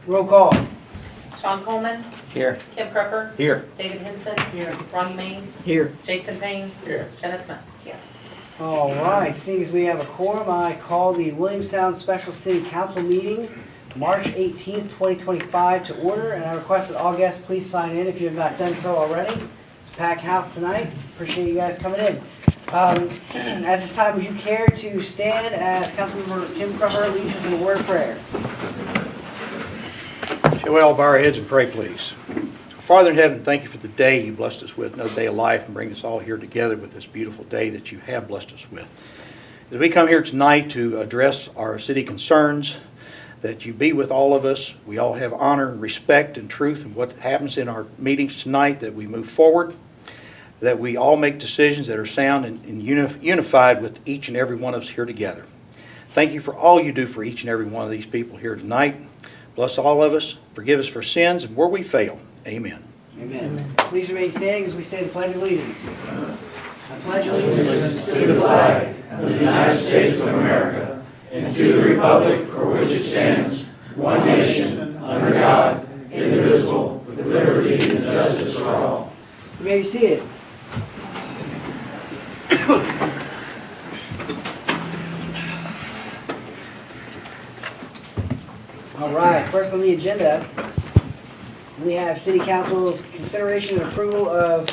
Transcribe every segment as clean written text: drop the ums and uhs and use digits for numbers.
Roll call. Sean Coleman, Here. Kim Crupper, Here. David Henson, Ronnie Maines, Here. Jason Payne, Here. Jenna Smith. Here. All right, seeing as we have a quorum, I call the Williamstown Special City Council meeting, March 18th, 2025 to order, and I request that all guests please sign in if you have not done so already. It's a packed house tonight. Appreciate you guys coming in. At this time, would you care to stand as Councilmember Kim Crupper leads us in a word of prayer? Shall we all bow our heads and pray, please? Father in heaven, thank you for the day you blessed us with, another day of life, and bring us all here together with this beautiful day that you have blessed us with. As we come here tonight to address our city concerns, that you be with all of us. We all have honor and respect and truth in what happens in our meetings tonight, that we move forward, that we all make decisions that are sound and unified with each and every one of us here together. Thank you for all you do for each and every one of these people here tonight. Bless all of us, forgive us for sins, and where we fail. Amen. Amen. Please remain standing as we say the Pledge of Allegiance. I pledge allegiance to the flag of the United States of America and to the republic for which it stands, one nation, under God, indivisible, with liberty and justice for all. You may be seated. All right, first on the agenda, we have City Council's consideration and approval of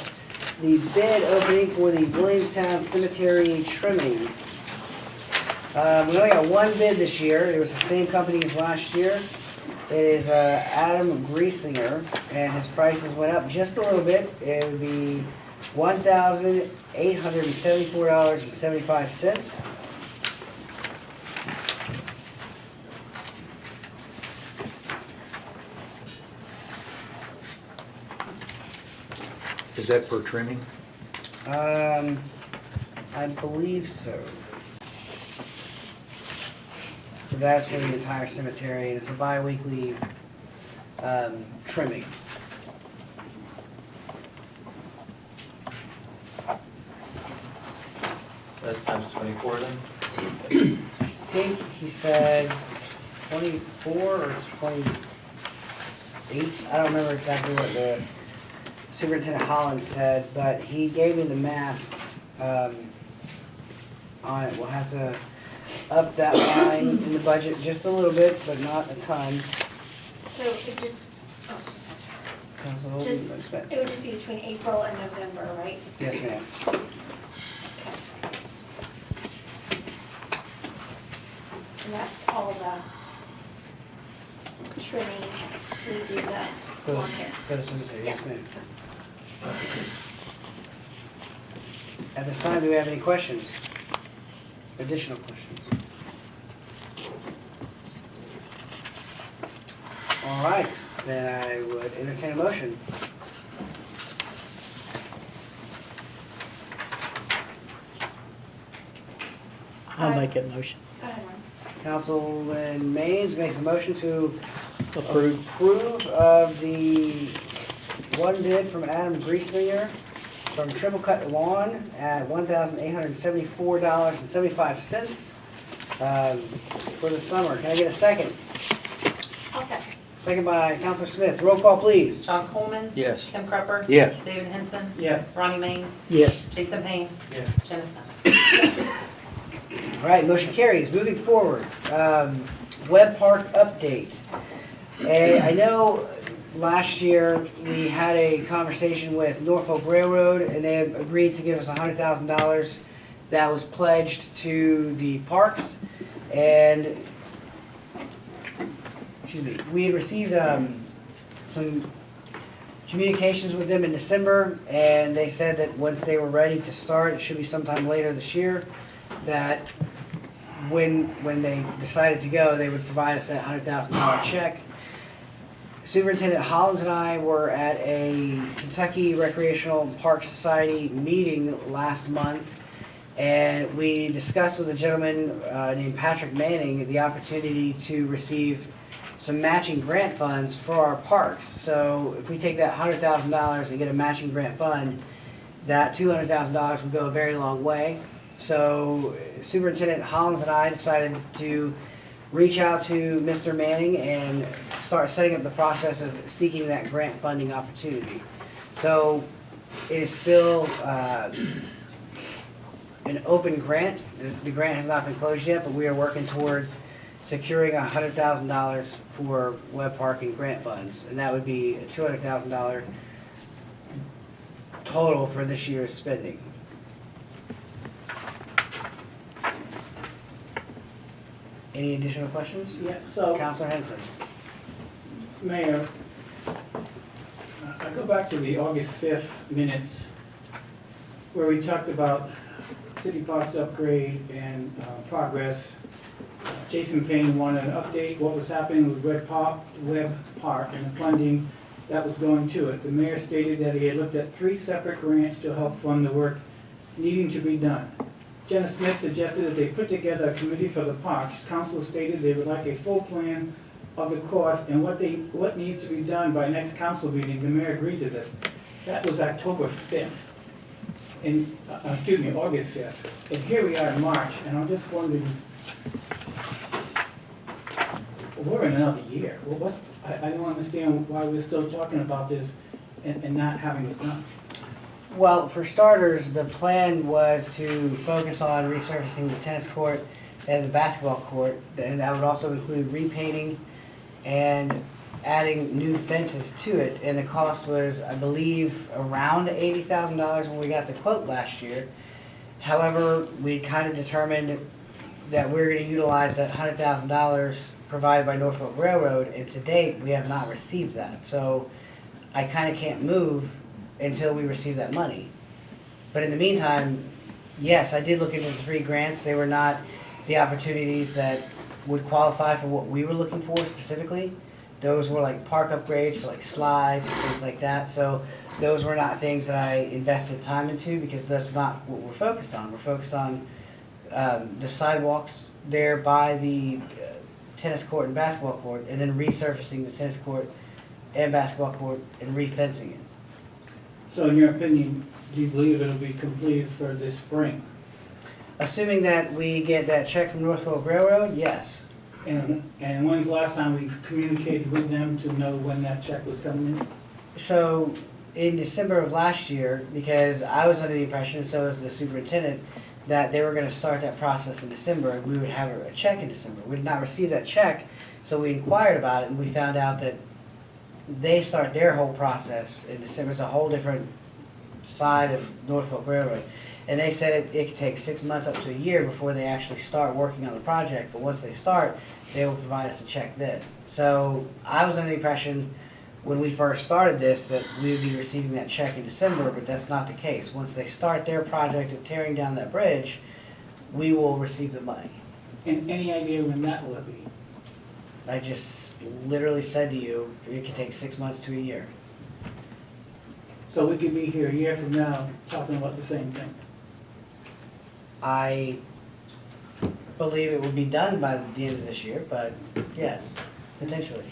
the bid opening for the Williamstown Cemetery trimming. We only got one bid this year. It was the same company as last year. It is Adam Griesinger, and his prices went up just a little bit. It would be $1,874.75. Is that per trimming? I believe so. That's for the entire cemetery, and it's a bi-weekly trimming. That's times 24 then? I think he said 24 or 28. I don't remember exactly what the Superintendent Holland said, but he gave me the math on it. We'll have to up that line in the budget just a little bit, but not a ton. So it just, it would just be between April and November, right? Yes, ma'am. And that's all the trimming, we do that For the on here. cemetery, yes, Yeah. ma'am. At this time, do we have any questions? Additional questions? All right, then I would entertain a motion. I'll make that motion. Go ahead, Ron. Councilman Maines makes a motion to Approved. approve of the one bid from Adam Griesinger from Triple Cut Lawn at $1,874.75 for the summer. Can I get a second? I'll second. Second by Councilor Smith. Roll call, please. Sean Coleman, Yes. Kim Crupper, Yes. David Henson, Yes. Ronnie Maines, Yes. Jason Payne, Yes. Jenna Smith. All right, motion carries. Moving forward, Webb Park update. And I know last year we had a conversation with Norfolk Railroad, and they have agreed to give us $100,000 that was pledged to the parks. And excuse me, we had received some communications with them in December, and they said that once they were ready to start, it should be sometime later this year, that when they decided to go, they would provide us that $100,000 check. Superintendent Hollins and I were at a Kentucky Recreational Park Society meeting last month, and we discussed with a gentleman named Patrick Manning the opportunity to receive some matching grant funds for our parks. So if we take that $100,000 and get a matching grant fund, that $200,000 would go a very long way. So Superintendent Hollins and I decided to reach out to Mr. Manning and start setting up the process of seeking that grant funding opportunity. So it is still an open grant. The grant has not been closed yet, but we are working towards securing $100,000 for Webb Park and grant funds, and that would be a $200,000 total for this year's spending. Any additional questions? Yeah, so, Counselor Henson? Mayor, I go back to the August 5th minutes where we talked about city parks upgrade and progress. Jason Payne wanted an update, what was happening with Webb Park and the funding that was going to it. The mayor stated that he had looked at 3 separate grants to help fund the work needing to be done. Jenna Smith suggested that they put together a committee for the parks. Council stated they would like a full plan of the cost and what needs to be done by next council meeting. The mayor agreed to this. That was October 5th. And, August 5th. And here we are in March, and I'm just wondering, we're in another year. I don't understand why we're still talking about this and not having it done. Well, for starters, the plan was to focus on resurfacing the tennis court and the basketball court, and that would also include repainting and adding new fences to it. And the cost was, I believe, around $80,000 when we got the quote last year. However, we kind of determined that we're going to utilize that $100,000 provided by Norfolk Railroad, and to date, we have not received that. So I kind of can't move until we receive that money. But in the meantime, yes, I did look into the 3 grants. They were not the opportunities that would qualify for what we were looking for specifically. Those were like park upgrades for like slides and things like that. So those were not things that I invested time into because that's not what we're focused on. We're focused on the sidewalks there by the tennis court and basketball court, and then resurfacing the tennis court and basketball court and refencing it. So in your opinion, do you believe it'll be completed for this spring? Assuming that we get that check from Norfolk Railroad, yes. And when's the last time we communicated with them to know when that check was coming in? So in December of last year, because I was under the impression, and so was the superintendent, that they were going to start that process in December, and we would have a check in December. We did not receive that check, so we inquired about it, and we found out that they start their whole process in December. It's a whole different side of Norfolk Railroad. And they said it could take 6 months up to a year before they actually start working on the project, but once they start, they will provide us a check then. So I was under the impression when we first started this that we would be receiving that check in December, but that's not the case. Once they start their project of tearing down that bridge, we will receive the money. And any idea when that will be? I just literally said to you, it could take 6 months to a year. So we could be here a year from now talking about the same thing. I believe it will be done by the end of this year, but yes, potentially.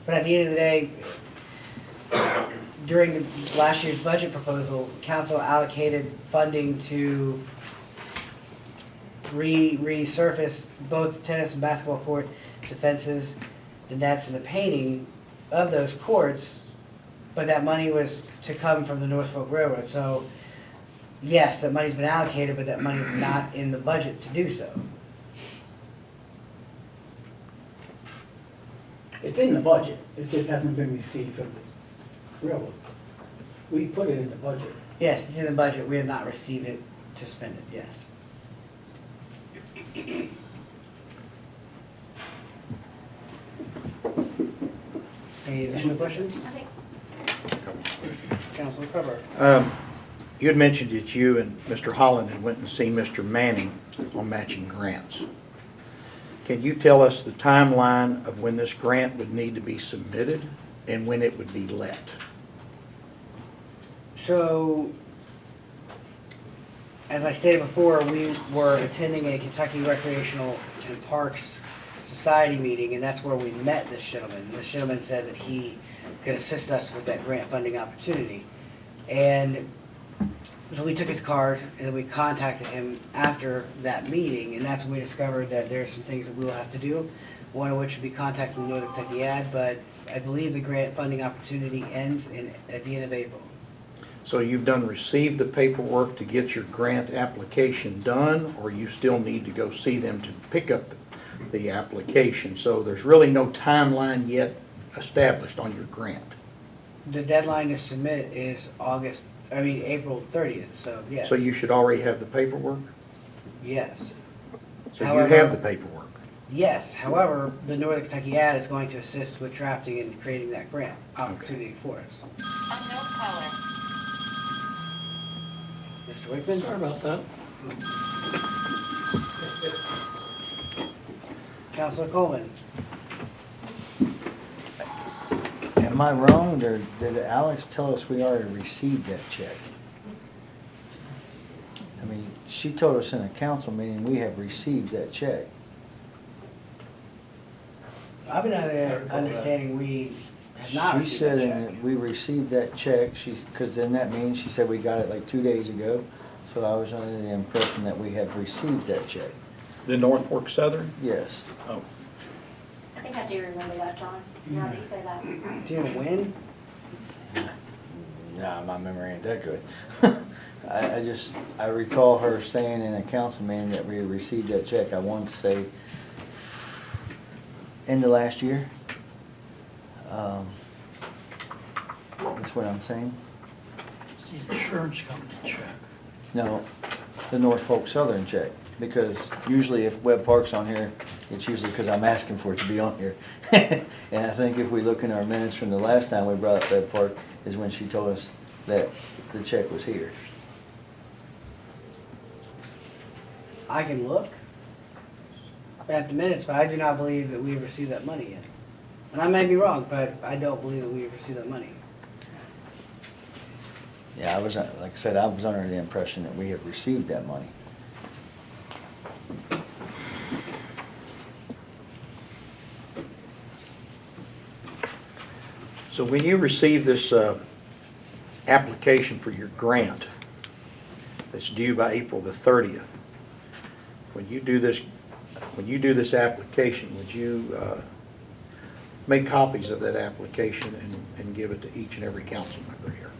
But at the end of the day, during the last year's budget proposal, council allocated funding to resurface both the tennis and basketball court, the fences, the nets, and the painting of those courts, but that money was to come from the Norfolk Railroad. So yes, that money's been allocated, but that money's not in the budget to do so. It's in the budget, it just hasn't been received from the railroad. We put it in the budget. Yes, it's in the budget. We have not received it to spend it, yes. Any additional questions? I think Councilor Crawford. You had mentioned that you and Mr. Holland had went and seen Mr. Manning on matching grants. Can you tell us the timeline of when this grant would need to be submitted and when it would be let? So, as I stated before, we were attending a Kentucky Recreational and Parks Society meeting, and that's where we met this gentleman. This gentleman said that he could assist us with that grant funding opportunity. And so we took his card and then we contacted him after that meeting, and that's when we discovered that there are some things that we will have to do. one of which would be contacting the Northern Kentucky Ad, but I believe the grant funding opportunity ends at the end of April. So you've received the paperwork to get your grant application done, or you still need to go see them to pick up the application? So there's really no timeline yet established on your grant. The deadline to submit is April 30th, so yes. So you should already have the paperwork? Yes. So you However- have the paperwork? Yes, however, the Northern Kentucky Ad is going to assist with drafting and creating that grant opportunity for us. Unknown caller. Mr. Wickman? Sorry about that. Councilor Coleman? Am I wrong, or did Alex tell us we already received that check? I mean, she told us in a council meeting, we have received that check. I've been under the understanding we have not She received said that in check. it, we received that check, because then that means, she said we got it like 2 days ago. So I was under the impression that we have received that check. The Norfolk Southern? Yes. Oh, I think I do remember that, John, now that you say that. Do you know when? Nah, my memory ain't that good. I recall her saying in a council meeting that we received that check, I want to say, end of last year. That's what I'm saying. The insurance company check. No, the Norfolk Southern check, because usually if Webb Park's on here, it's usually because I'm asking for it to be on here. And I think if we look in our minutes from the last time we brought up Webb Park, is when she told us that the check was here. I can look at the minutes, but I do not believe that we have received that money yet. And I may be wrong, but I don't believe that we have received that money. Yeah, I was, like I said, I was under the impression that we have received that money. so when you receive this application for your grant that's due by April the 30th, when you do this application, would you make copies of that application and give it to each and every council member here?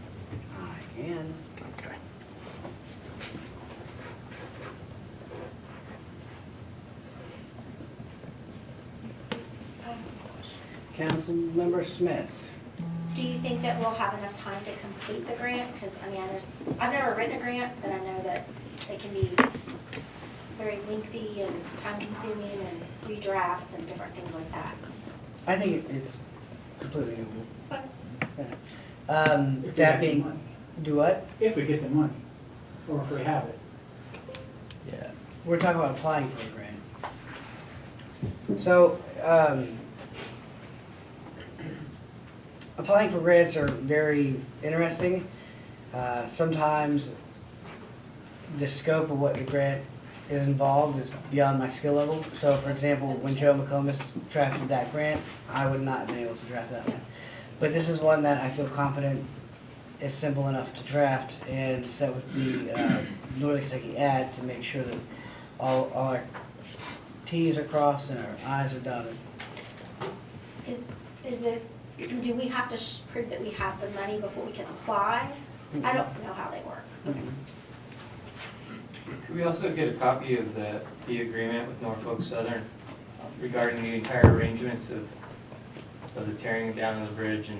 I can. Okay. Councilmember Smith? Do you think that we'll have enough time to complete the grant? Because, I mean, I've never written a grant, but I know that they can be very lengthy and time-consuming and redrafts and different things like that. I think it's completely doable. But If we That get the being, money. do what? If we get the money, or if we have it. Yeah. We're talking about applying for a grant. So, applying for grants are very interesting. Sometimes the scope of what the grant is involved is beyond my skill level. So for example, when Joe McComas drafted that grant, I would not have been able to draft that one. But this is one that I feel confident is simple enough to draft and set with the Northern Kentucky Ad to make sure that all our Ts are crossed and our Is are dotted. is it, do we have to prove that we have the money before we can apply? I don't know how they work. Could we also get a copy of the agreement with Norfolk Southern regarding the entire arrangements of the tearing down of the bridge and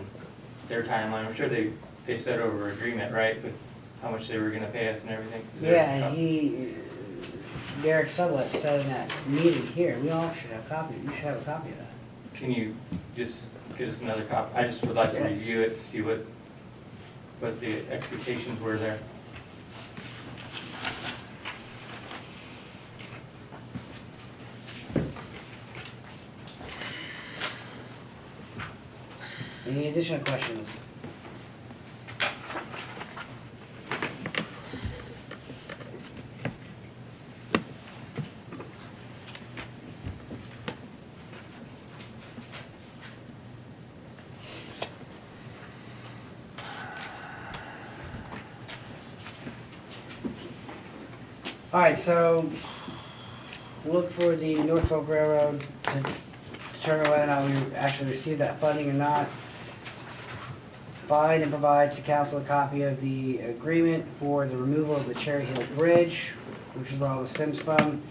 their timeline? I'm sure they set over agreement, right, with how much they were gonna pay us and everything? Is there a Yeah, and copy? Derek Sublett said in that meeting here, we all should have a copy, you should have a copy of that. Can you just get us another copy? I just would like to Yes. review it to see what the expectations were there. Any additional questions? All right, so look for the Norfolk Railroad to determine whether or not we actually received that funding or not. Find and provide to council a copy of the agreement for the removal of the Cherry Hill Bridge, which is where all the stems from,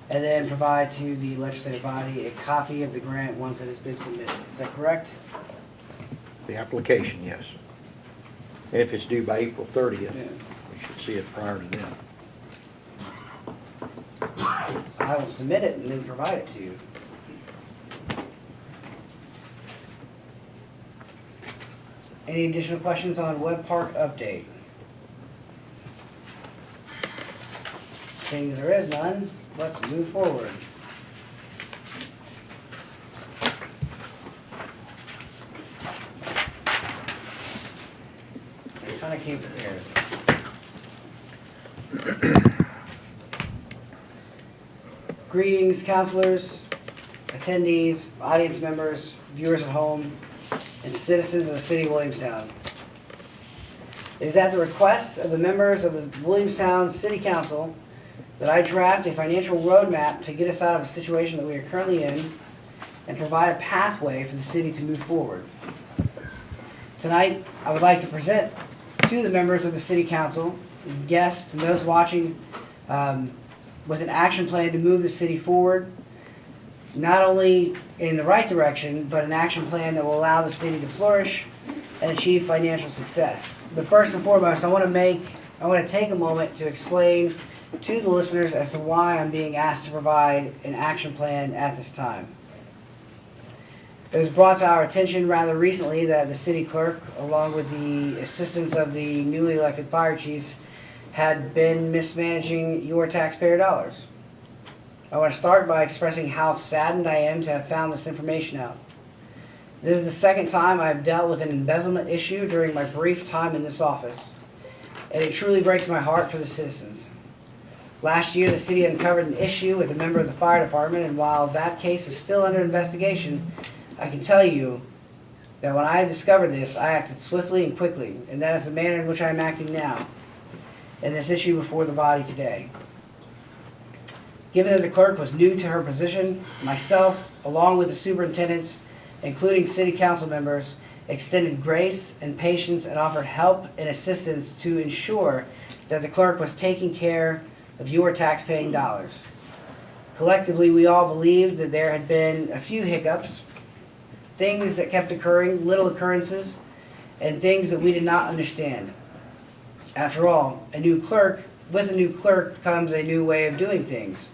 and then provide to the legislative body a copy of the grant once it has been submitted. Is that correct? The application, yes. If it's due by April 30th, Yeah. we should see it prior to then. I will submit it and then provide it to you. Any additional questions on Webb Park update? Seeing there is none, let's move forward. I kind of came prepared. Greetings, counselors, attendees, audience members, viewers at home, and citizens of the city of Williamstown. It is at the request of the members of the Williamstown City Council that I draft a financial roadmap to get us out of a situation that we are currently in and provide a pathway for the city to move forward. Tonight, I would like to present to the members of the City Council, guests, and those watching with an action plan to move the city forward, not only in the right direction, but an action plan that will allow the city to flourish and achieve financial success. But first and foremost, I want to take a moment to explain to the listeners as to why I'm being asked to provide an action plan at this time. It was brought to our attention rather recently that the city clerk, along with the assistance of the newly elected fire chief, had been mismanaging your taxpayer dollars. I want to start by expressing how saddened I am to have found this information out. This is the second time I have dealt with an embezzlement issue during my brief time in this office, and it truly breaks my heart for the citizens. Last year, the city uncovered an issue with a member of the fire department, and while that case is still under investigation, I can tell you that when I discovered this, I acted swiftly and quickly, and that is the manner in which I am acting now in this issue before the body today. Given that the clerk was new to her position, myself, along with the superintendents, including city council members, extended grace and patience and offered help and assistance to ensure that the clerk was taking care of your tax-paying dollars. Collectively, we all believed that there had been a few hiccups, things that kept occurring, little occurrences, and things that we did not understand. After all, with a new clerk comes a new way of doing things.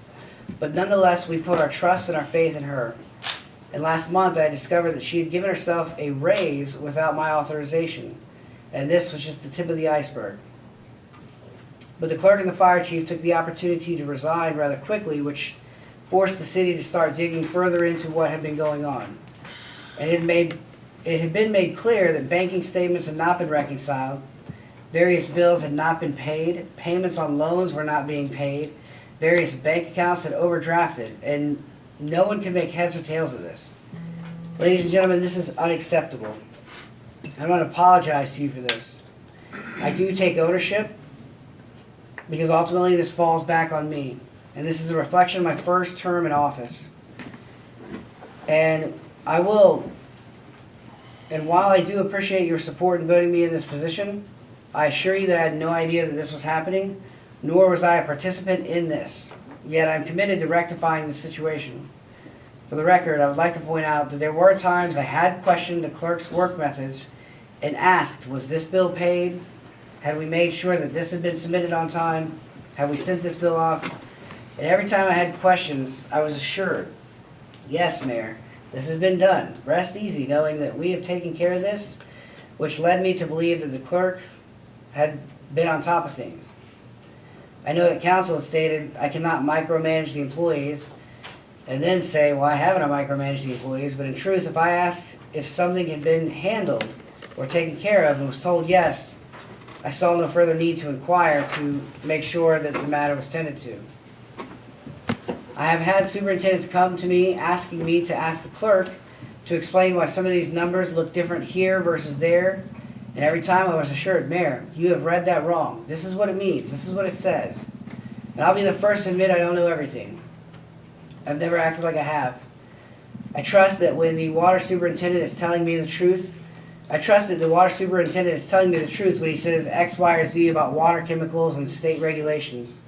But nonetheless, we put our trust and our faith in her. And last month, I discovered that she had given herself a raise without my authorization. And this was just the tip of the iceberg. But the clerk and the fire chief took the opportunity to resign rather quickly, which forced the city to start digging further into what had been going on. And it had been made clear that banking statements had not been reconciled, various bills had not been paid, payments on loans were not being paid, various bank accounts had overdrafted, and no one can make heads or tails of this. Ladies and gentlemen, this is unacceptable. I want to apologize to you for this. I do take ownership because ultimately this falls back on me. And this is a reflection of my first term in office. And while I do appreciate your support in voting me in this position, I assure you that I had no idea that this was happening, nor was I a participant in this. Yet I'm committed to rectifying the situation. For the record, I would like to point out that there were times I had questioned the clerk's work methods and asked, was this bill paid? Had we made sure that this had been submitted on time? Had we sent this bill off? And every time I had questions, I was assured, yes, Mayor, this has been done. Rest easy knowing that we have taken care of this, which led me to believe that the clerk had been on top of things. I know that council has stated I cannot micromanage the employees and then say, well, I haven't micromanaged the employees, but in truth, if I asked if something had been handled or taken care of and was told yes, I saw no further need to inquire to make sure that the matter was tended to. I have had superintendents come to me asking me to ask the clerk to explain why some of these numbers look different here versus there. And every time I was assured, Mayor, you have read that wrong. This is what it means. This is what it says. And I'll be the first to admit I don't know everything. I've never acted like I have. I trust that when the water superintendent is telling me the truth, I trust that the water superintendent is telling me the truth when he says X, Y, or Z about water chemicals and state regulations.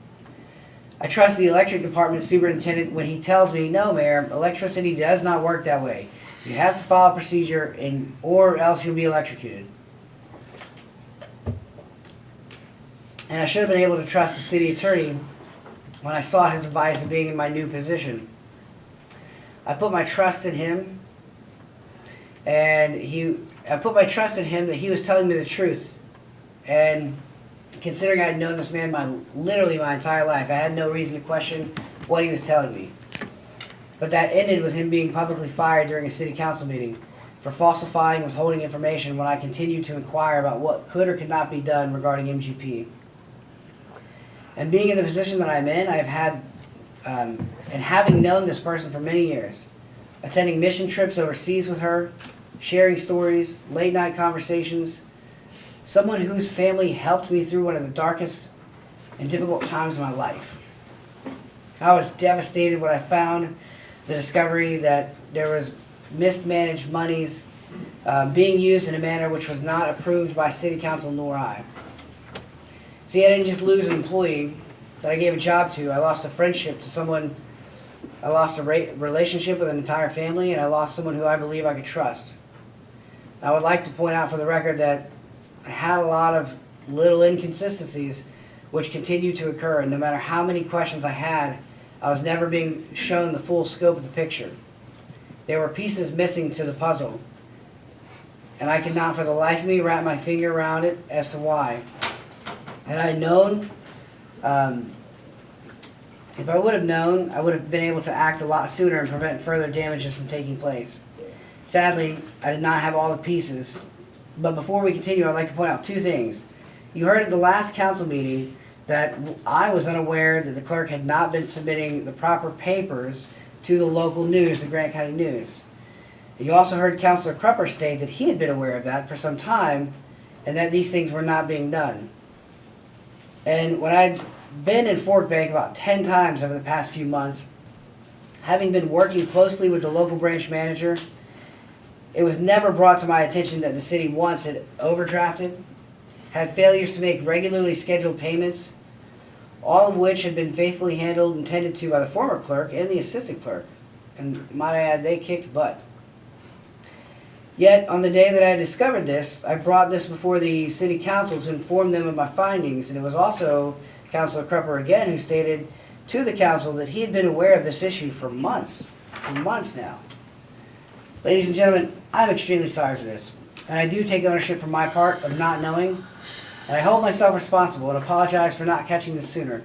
I trust the electric department superintendent when he tells me, no, Mayor, electricity does not work that way. You have to follow procedure or else you'll be electrocuted. And I should have been able to trust the city attorney when I sought his advice of being in my new position. I put my trust in him, and I put my trust in him that he was telling me the truth. And considering I had known this man literally my entire life, I had no reason to question what he was telling me. But that ended with him being publicly fired during a city council meeting for falsifying, withholding information when I continued to inquire about what could or could not be done regarding MGP. And being in the position that I'm in, I've had, and having known this person for many years, attending mission trips overseas with her, sharing stories, late night conversations, someone whose family helped me through one of the darkest and difficult times of my life. I was devastated when I found the discovery that there was mismanaged monies being used in a manner which was not approved by City Council nor I. See, I didn't just lose an employee that I gave a job to. I lost a friendship to someone. I lost a relationship with an entire family, and I lost someone who I believe I could trust. I would like to point out for the record that I had a lot of little inconsistencies which continued to occur, and no matter how many questions I had, I was never being shown the full scope of the picture. There were pieces missing to the puzzle, and I could not for the life of me wrap my finger around it as to why. Had I known, if I would have known, I would have been able to act a lot sooner and prevent further damages from taking place. Sadly, I did not have all the pieces. But before we continue, I'd like to point out two things. You heard at the last council meeting that I was unaware that the clerk had not been submitting the proper papers to the local news, the Grant County News. You also heard Councilor Crupper state that he had been aware of that for some time and that these things were not being done. And when I'd been in Fort Bank about 10 times over the past few months, having been working closely with the local branch manager, it was never brought to my attention that the city once had overdrafted, had failures to make regularly scheduled payments, all of which had been faithfully handled and tended to by the former clerk and the assistant clerk. And might I add, they kicked butt. Yet, on the day that I discovered this, I brought this before the city council to inform them of my findings, and it was also Councilor Crupper again who stated to the council that he had been aware of this issue for months now. Ladies and gentlemen, I'm extremely sorry for this, and I do take ownership for my part of not knowing, and I hold myself responsible and apologize for not catching this sooner.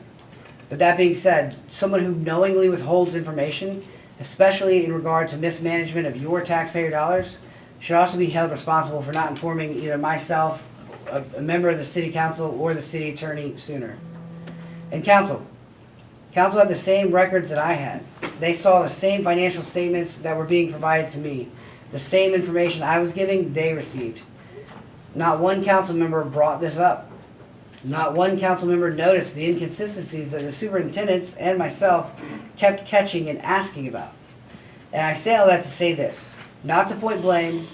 But that being said, someone who knowingly withholds information, especially in regard to mismanagement of your taxpayer dollars, should also be held responsible for not informing either myself, a member of the city council, or the city attorney sooner. And council had the same records that I had. They saw the same financial statements that were being provided to me. The same information I was giving, they received. Not one council member brought this up. Not one council member noticed the inconsistencies that the superintendents and myself kept catching and asking about. And I say all that to say this, not to point blame,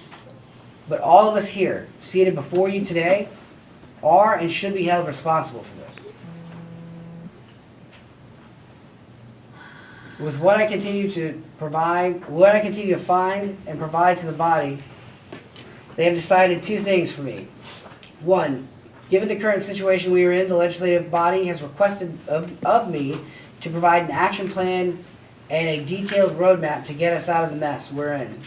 but all of us here, seated before you today, are and should be held responsible for this. With what I continue to find and provide to the body, they have decided two things for me. One, given the current situation we are in, the legislative body has requested of me to provide an action plan and a detailed roadmap to get us out of the mess we're in.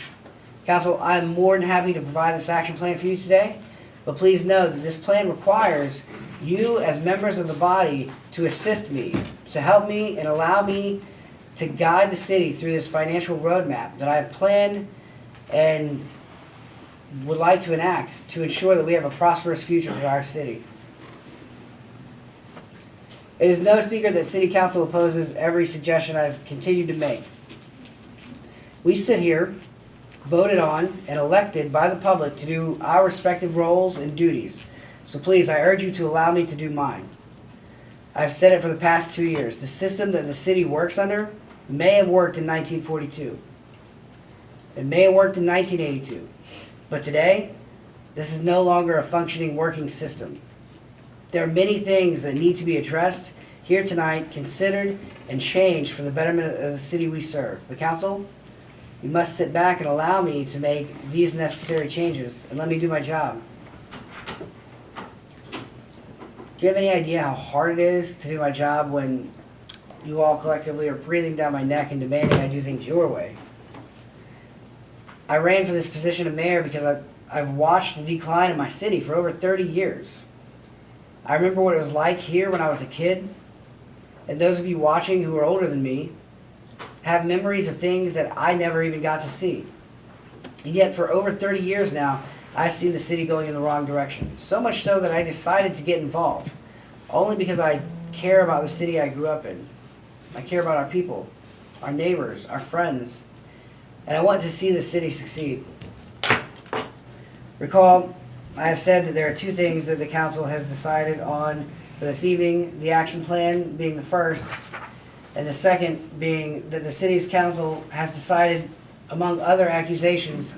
Council, I'm more than happy to provide this action plan for you today, but please know that this plan requires you as members of the body to assist me, to help me and allow me to guide the city through this financial roadmap that I have planned and would like to enact to ensure that we have a prosperous future for our city. It is no secret that City Council opposes every suggestion I've continued to make. We sit here, voted on, and elected by the public to do our respective roles and duties. So please, I urge you to allow me to do mine. I've said it for the past 2 years. The system that the city works under may have worked in 1942. It may have worked in 1982, but today, this is no longer a functioning working system. There are many things that need to be addressed here tonight, considered, and changed for the betterment of the city we serve. But council, you must sit back and allow me to make these necessary changes and let me do my job. Do you have any idea how hard it is to do my job when you all collectively are breathing down my neck and demanding I do things your way? I ran for this position of mayor because I've watched the decline in my city for over 30 years. I remember what it was like here when I was a kid, and those of you watching who are older than me have memories of things that I never even got to see. And yet for over 30 years now, I've seen the city going in the wrong direction. So much so that I decided to get involved, only because I care about the city I grew up in. I care about our people, our neighbors, our friends, and I want to see the city succeed. Recall, I have said that there are two things that the council has decided on for this evening, the action plan being the first, and the second being that the city's council has decided, among other accusations,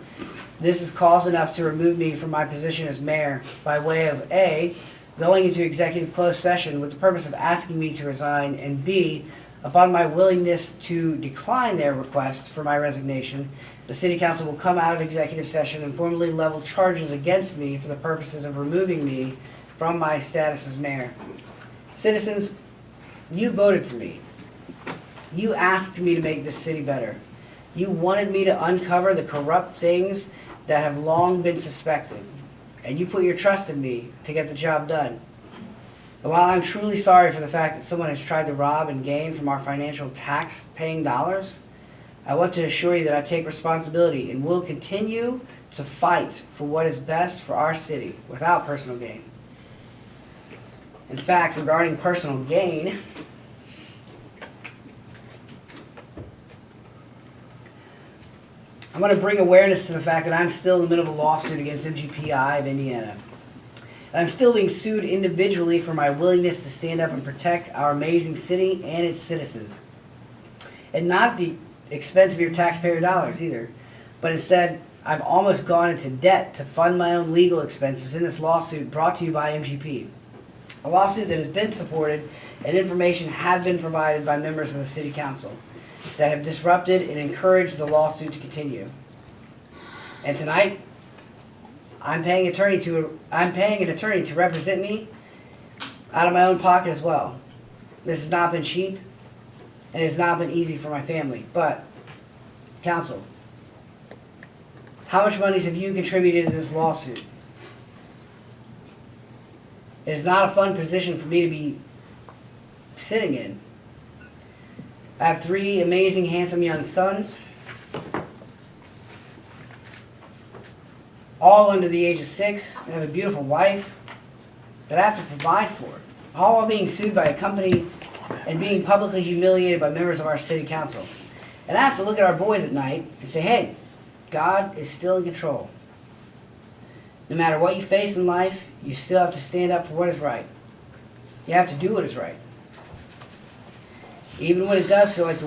this is cause enough to remove me from my position as mayor by way of A, going into executive closed session with the purpose of asking me to resign, and B, upon my willingness to decline their request for my resignation, the city council will come out of executive session and formally level charges against me for the purposes of removing me from my status as mayor. Citizens, you voted for me. You asked me to make this city better. You wanted me to uncover the corrupt things that have long been suspected, and you put your trust in me to get the job done. And while I'm truly sorry for the fact that someone has tried to rob and gain from our financial tax-paying dollars, I want to assure you that I take responsibility and will continue to fight for what is best for our city without personal gain. In fact, regarding personal gain, I'm going to bring awareness to the fact that I'm still in the middle of a lawsuit against MGPI of Indiana. And I'm still being sued individually for my willingness to stand up and protect our amazing city and its citizens. And not at the expense of your taxpayer dollars either, but instead, I've almost gone into debt to fund my own legal expenses in this lawsuit brought to you by MGP. A lawsuit that has been supported and information had been provided by members of the city council that have disrupted and encouraged the lawsuit to continue. And tonight, I'm paying an attorney to represent me out of my own pocket as well. This has not been cheap, and it has not been easy for my family. But, council, how much money have you contributed to this lawsuit? It is not a fun position for me to be sitting in. I have 3 amazing, handsome young sons, all under the age of 6. I have a beautiful wife that I have to provide for, all while being sued by a company and being publicly humiliated by members of our city council. And I have to look at our boys at night and say, hey, God is still in control. No matter what you face in life, you still have to stand up for what is right. You have to do what is right. Even when it does feel like the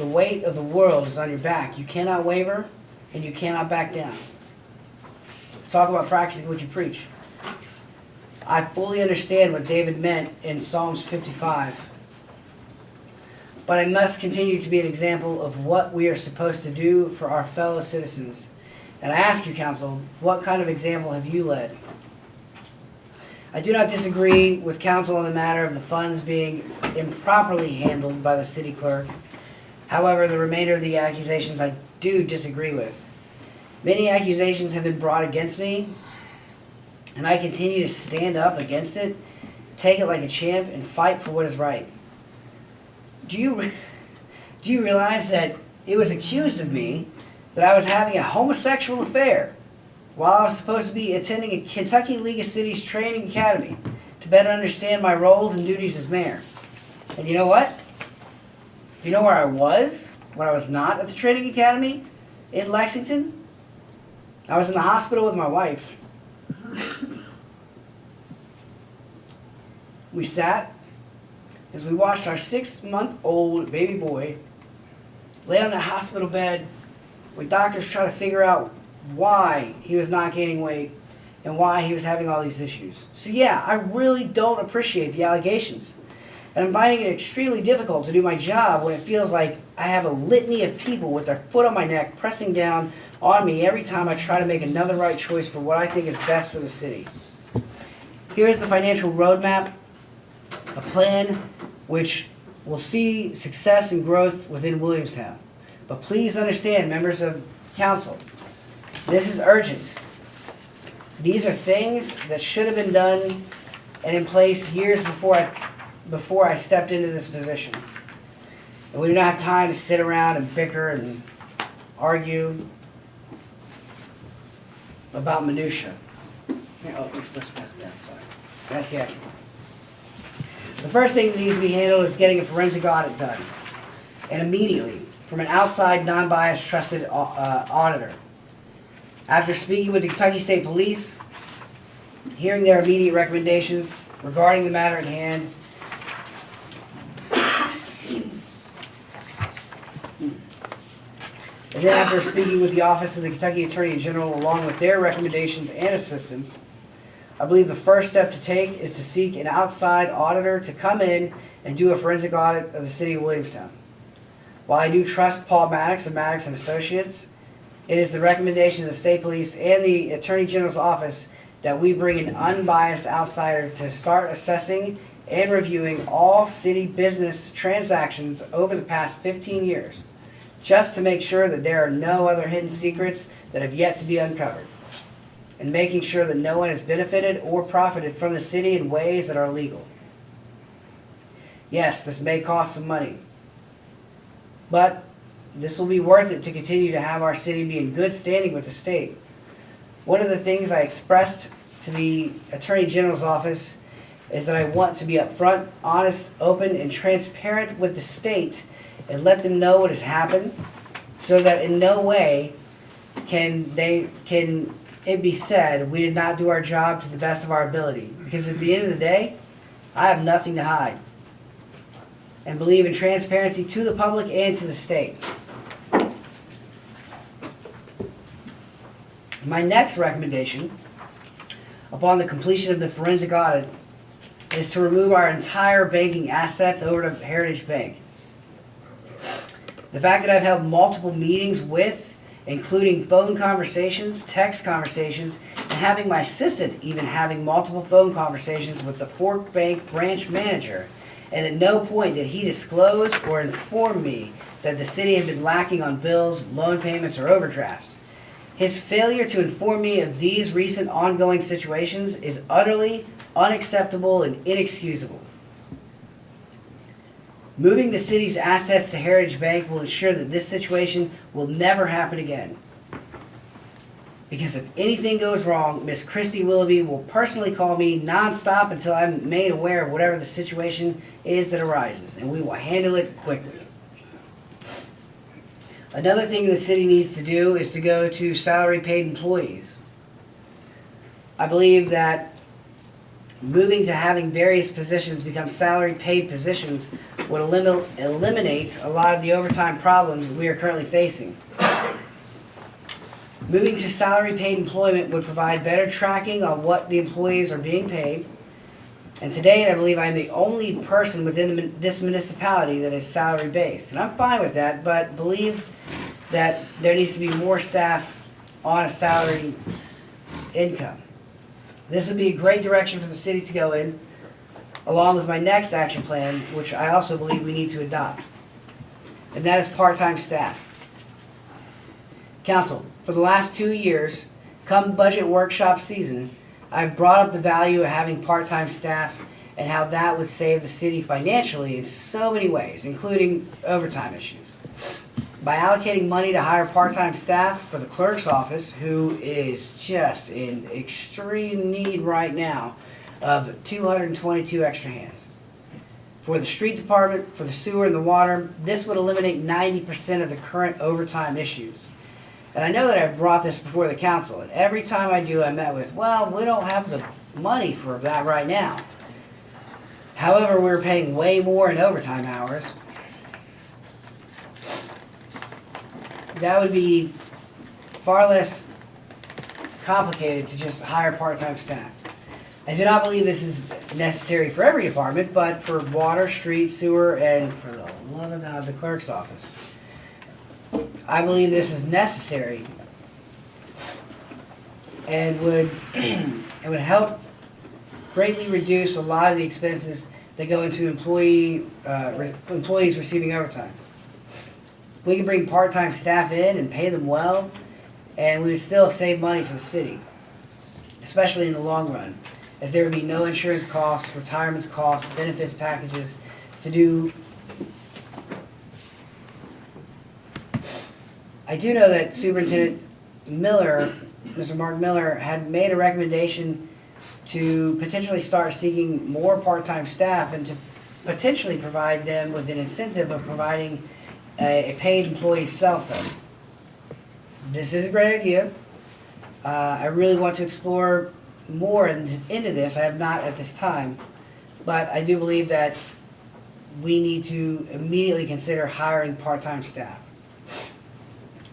weight of the world is on your back, you cannot waver and you cannot back down. Talk about practicing what you preach. I fully understand what David meant in Psalms 55. But I must continue to be an example of what we are supposed to do for our fellow citizens. And I ask you, council, what kind of example have you led? I do not disagree with council on the matter of the funds being improperly handled by the city clerk. However, the remainder of the accusations I do disagree with. Many accusations have been brought against me, and I continue to stand up against it, take it like a champ, and fight for what is right. Do you realize that it was accused of me that I was having a homosexual affair while I was supposed to be attending a Kentucky League of Cities training academy to better understand my roles and duties as mayor? And you know what? You know where I was when I was not at the training academy in Lexington? I was in the hospital with my wife. We sat as we watched our 6-month-old baby boy lay on that hospital bed when doctors try to figure out why he was not gaining weight and why he was having all these issues. So yeah, I really don't appreciate the allegations. And I'm finding it extremely difficult to do my job when it feels like I have a litany of people with their foot on my neck pressing down on me every time I try to make another right choice for what I think is best for the city. Here is the financial roadmap, a plan which will see success and growth within Williamstown. But please understand, members of council, this is urgent. These are things that should have been done and in place years before I stepped into this position. And we do not have time to sit around and bicker and argue about minutia. That's the action. The first thing that needs to be handled is getting a forensic audit done, and immediately, from an outside, non-biased, trusted auditor. After speaking with the Kentucky State Police, hearing their immediate recommendations regarding the matter at hand, and then after speaking with the Office of the Kentucky Attorney General along with their recommendations and assistance, I believe the first step to take is to seek an outside auditor to come in and do a forensic audit of the city of Williamstown. While I do trust Paul Maddox of Maddox and Associates, it is the recommendation of the State Police and the Attorney General's office that we bring an unbiased outsider to start assessing and reviewing all city business transactions over the past 15 years, just to make sure that there are no other hidden secrets that have yet to be uncovered, and making sure that no one has benefited or profited from the city in ways that are legal. Yes, this may cost some money, but this will be worth it to continue to have our city be in good standing with the state. One of the things I expressed to the Attorney General's office is that I want to be upfront, honest, open, and transparent with the state and let them know what has happened, so that in no way can it be said we did not do our job to the best of our ability. Because at the end of the day, I have nothing to hide, and believe in transparency to the public and to the state. My next recommendation, upon the completion of the forensic audit, is to remove our entire banking assets over to Heritage Bank. The fact that I've held multiple meetings with, including phone conversations, text conversations, and having my assistant even having multiple phone conversations with the Fork Bank branch manager, and at no point did he disclose or inform me that the city had been lacking on bills, loan payments, or overdrafts. His failure to inform me of these recent ongoing situations is utterly unacceptable and inexcusable. Moving the city's assets to Heritage Bank will ensure that this situation will never happen again. Because if anything goes wrong, Miss Christy Willoughby will personally call me nonstop until I'm made aware of whatever the situation is that arises, and we will handle it quickly. Another thing the city needs to do is to go to salary paid employees. I believe that moving to having various positions become salary paid positions would eliminate a lot of the overtime problems we are currently facing. Moving to salary paid employment would provide better tracking on what the employees are being paid. And to date, I believe I'm the only person within this municipality that is salary based. And I'm fine with that, but believe that there needs to be more staff on a salary income. This would be a great direction for the city to go in, along with my next action plan, which I also believe we need to adopt. And that is part-time staff. Council, for the last 2 years, come budget workshop season, I've brought up the value of having part-time staff and how that would save the city financially in so many ways, including overtime issues. By allocating money to hire part-time staff for the clerk's office, who is just in extreme need right now of 222 extra hands. For the street department, for the sewer and the water, this would eliminate 90% of the current overtime issues. And I know that I've brought this before the council, and every time I do, I met with, well, we don't have the money for that right now. However, we're paying way more in overtime hours. That would be far less complicated to just hire part-time staff. I do not believe this is necessary for every department, but for water, street, sewer, and for the love of God, the clerk's office. I believe this is necessary and would help greatly reduce a lot of the expenses that go into employees receiving overtime. We can bring part-time staff in and pay them well, and we would still save money for the city, especially in the long run, as there would be no insurance costs, retirement costs, benefits packages to do. I do know that Superintendent Miller, Mr. Mark Miller, had made a recommendation to potentially start seeking more part-time staff and to potentially provide them with an incentive of providing a paid employee cell phone. This is a great idea. I really want to explore more into this. I have not at this time, but I do believe that we need to immediately consider hiring part-time staff.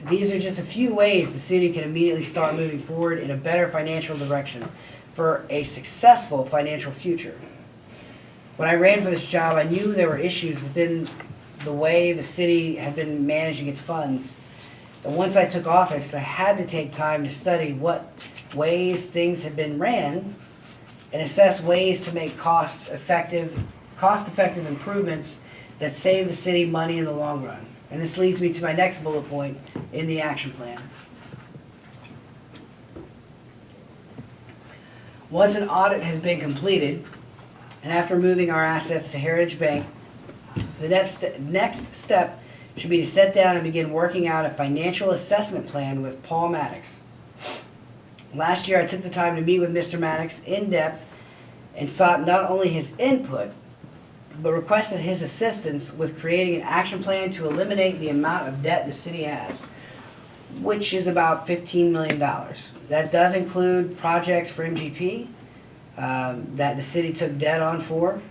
These are just a few ways the city can immediately start moving forward in a better financial direction for a successful financial future. When I ran for this job, I knew there were issues within the way the city had been managing its funds. And once I took office, I had to take time to study what ways things had been ran and assess ways to make cost-effective improvements that save the city money in the long run. And this leads me to my next bullet point in the action plan. Once an audit has been completed, and after moving our assets to Heritage Bank, the next step should be to sit down and begin working out a financial assessment plan with Paul Maddox. Last year, I took the time to meet with Mr. Maddox in depth and sought not only his input, but requested his assistance with creating an action plan to eliminate the amount of debt the city has, which is about $15 million. That does include projects for MGP that the city took debt on for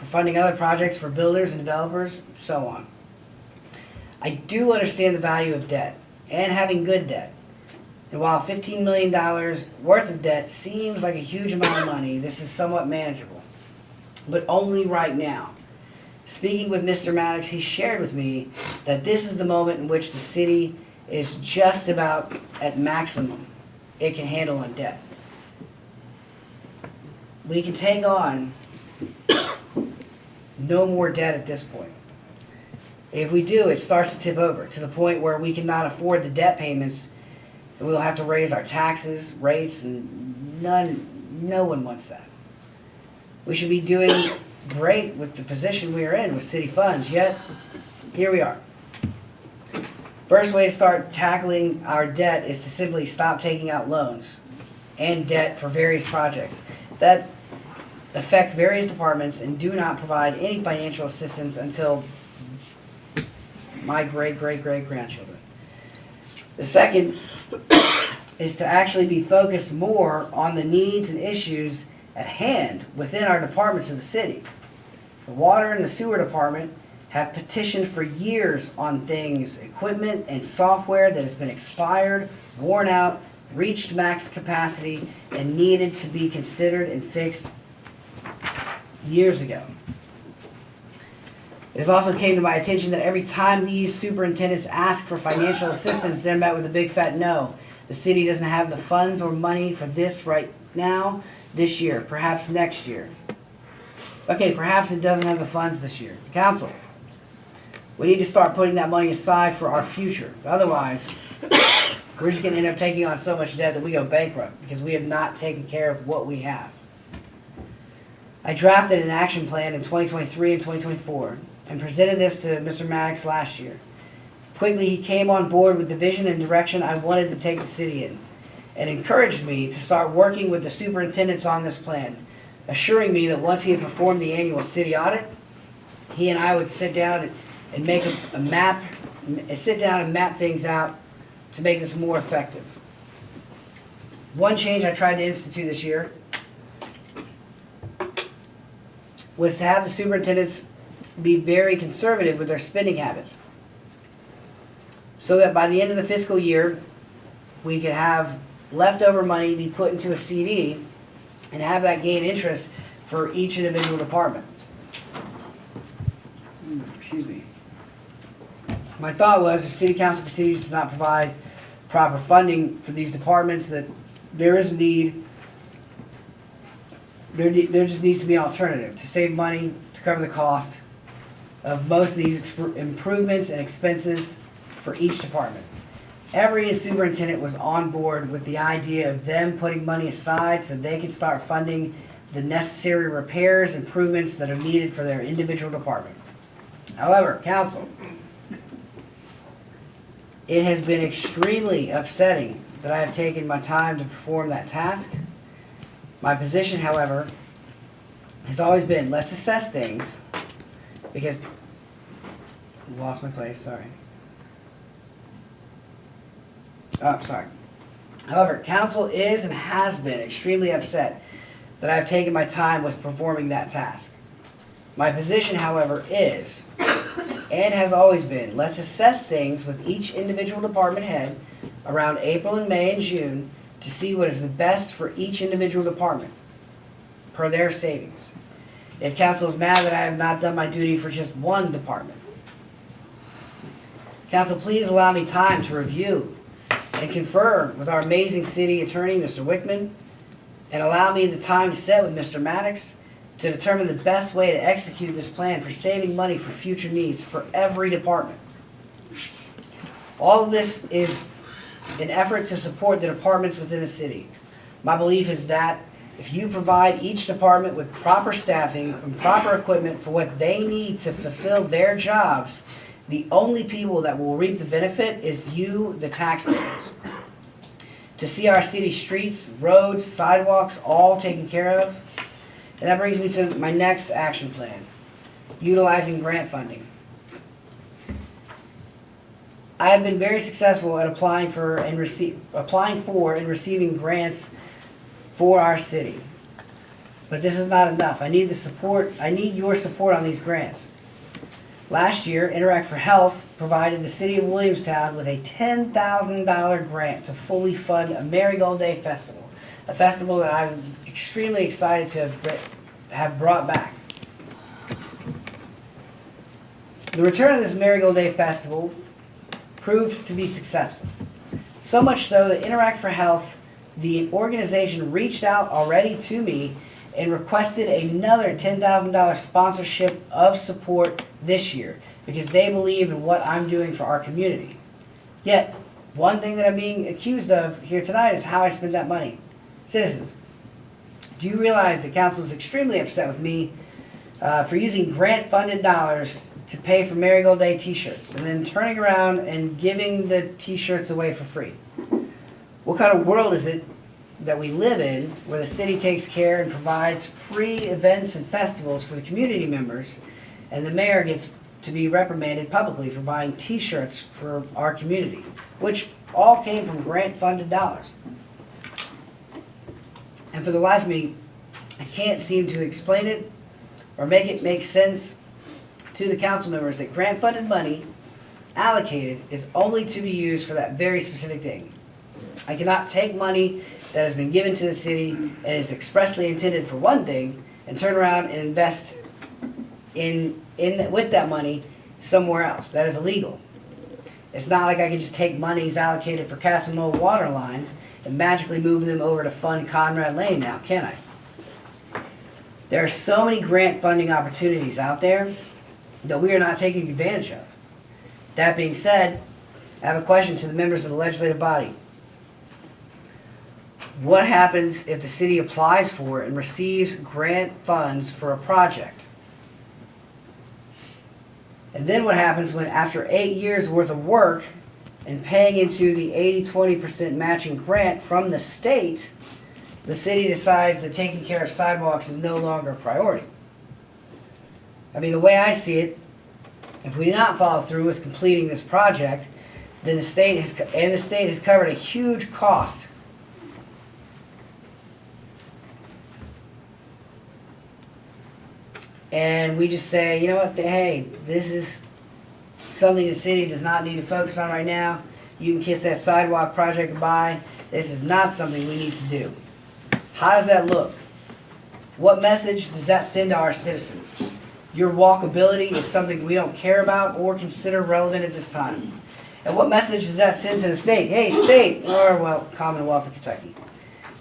funding other projects for builders and developers, so on. I do understand the value of debt and having good debt. And while $15 million worth of debt seems like a huge amount of money, this is somewhat manageable, but only right now. Speaking with Mr. Maddox, he shared with me that this is the moment in which the city is just about at maximum it can handle on debt. We can take on no more debt at this point. If we do, it starts to tip over to the point where we cannot afford the debt payments, and we'll have to raise our taxes, rates, and no one wants that. We should be doing great with the position we are in with city funds, yet here we are. First way to start tackling our debt is to simply stop taking out loans and debt for various projects that affect various departments and do not provide any financial assistance until my great-great-great-grandchildren. The second is to actually be focused more on the needs and issues at hand within our departments of the city. The water and the sewer department have petitioned for years on things, equipment and software that has been expired, worn out, reached max capacity, and needed to be considered and fixed years ago. It has also came to my attention that every time these superintendents ask for financial assistance, they're met with a big fat no. The city doesn't have the funds or money for this right now, this year, perhaps next year. Okay, perhaps it doesn't have the funds this year. Council, we need to start putting that money aside for our future. Otherwise, we're just going to end up taking on so much debt that we go bankrupt because we have not taken care of what we have. I drafted an action plan in 2023 and 2024 and presented this to Mr. Maddox last year. Quickly, he came on board with the vision and direction I wanted to take the city in and encouraged me to start working with the superintendents on this plan, assuring me that once he had performed the annual city audit, he and I would sit down and make a map, sit down and map things out to make this more effective. One change I tried to institute this year was to have the superintendents be very conservative with their spending habits, so that by the end of the fiscal year, we could have leftover money be put into a CD and have that gain interest for each individual department. Excuse me. My thought was if city council continues to not provide proper funding for these departments, that there is a need, there just needs to be an alternative to save money, to cover the cost of most of these improvements and expenses for each department. Every superintendent was on board with the idea of them putting money aside so they could start funding the necessary repairs, improvements that are needed for their individual department. However, council, it has been extremely upsetting that I have taken my time to perform that task. My position, however, has always been, let's assess things, because, lost my place, sorry. Oh, sorry. However, council is and has been extremely upset that I have taken my time with performing that task. My position, however, is, and has always been, let's assess things with each individual department head around April and May and June to see what is the best for each individual department per their savings. If council is mad that I have not done my duty for just one department, council, please allow me time to review and confer with our amazing city attorney, Mr. Wickman, and allow me the time to sit with Mr. Maddox to determine the best way to execute this plan for saving money for future needs for every department. All of this is an effort to support the departments within the city. My belief is that if you provide each department with proper staffing and proper equipment for what they need to fulfill their jobs, the only people that will reap the benefit is you, the taxpayers. To see our city streets, roads, sidewalks all taken care of. And that brings me to my next action plan, utilizing grant funding. I have been very successful at applying for and receiving grants for our city. But this is not enough. I need your support on these grants. Last year, Interact for Health provided the city of Williamstown with a $10,000 grant to fully fund a Marigold Day Festival, a festival that I'm extremely excited to have brought back. The return of this Marigold Day Festival proved to be successful. So much so that Interact for Health, the organization, reached out already to me and requested another $10,000 sponsorship of support this year because they believe in what I'm doing for our community. Yet, one thing that I'm being accused of here tonight is how I spent that money. Citizens, do you realize the council is extremely upset with me for using grant-funded dollars to pay for Marigold Day t-shirts and then turning around and giving the t-shirts away for free? What kind of world is it that we live in where the city takes care and provides free events and festivals for the community members and the mayor gets to be reprimanded publicly for buying t-shirts for our community, which all came from grant-funded dollars? And for the life of me, I can't seem to explain it or make it make sense to the council members that grant-funded money allocated is only to be used for that very specific thing. I cannot take money that has been given to the city and is expressly intended for one thing and turn around and invest with that money somewhere else. That is illegal. It's not like I can just take monies allocated for Castle Knoll water lines and magically move them over to fund Conrad Lane now, can I? There are so many grant funding opportunities out there that we are not taking advantage of. That being said, I have a question to the members of the legislative body. What happens if the city applies for and receives grant funds for a project? And then what happens when after 8 years worth of work and paying into the 80-20% matching grant from the state, the city decides that taking care of sidewalks is no longer a priority? I mean, the way I see it, if we do not follow through with completing this project, then the state has covered a huge cost. And we just say, you know what, hey, this is something the city does not need to focus on right now. You can kiss that sidewalk project goodbye. This is not something we need to do. How does that look? What message does that send to our citizens? Your walkability is something we don't care about or consider relevant at this time. And what message does that send to the state? Hey, state, or well, Commonwealth of Kentucky.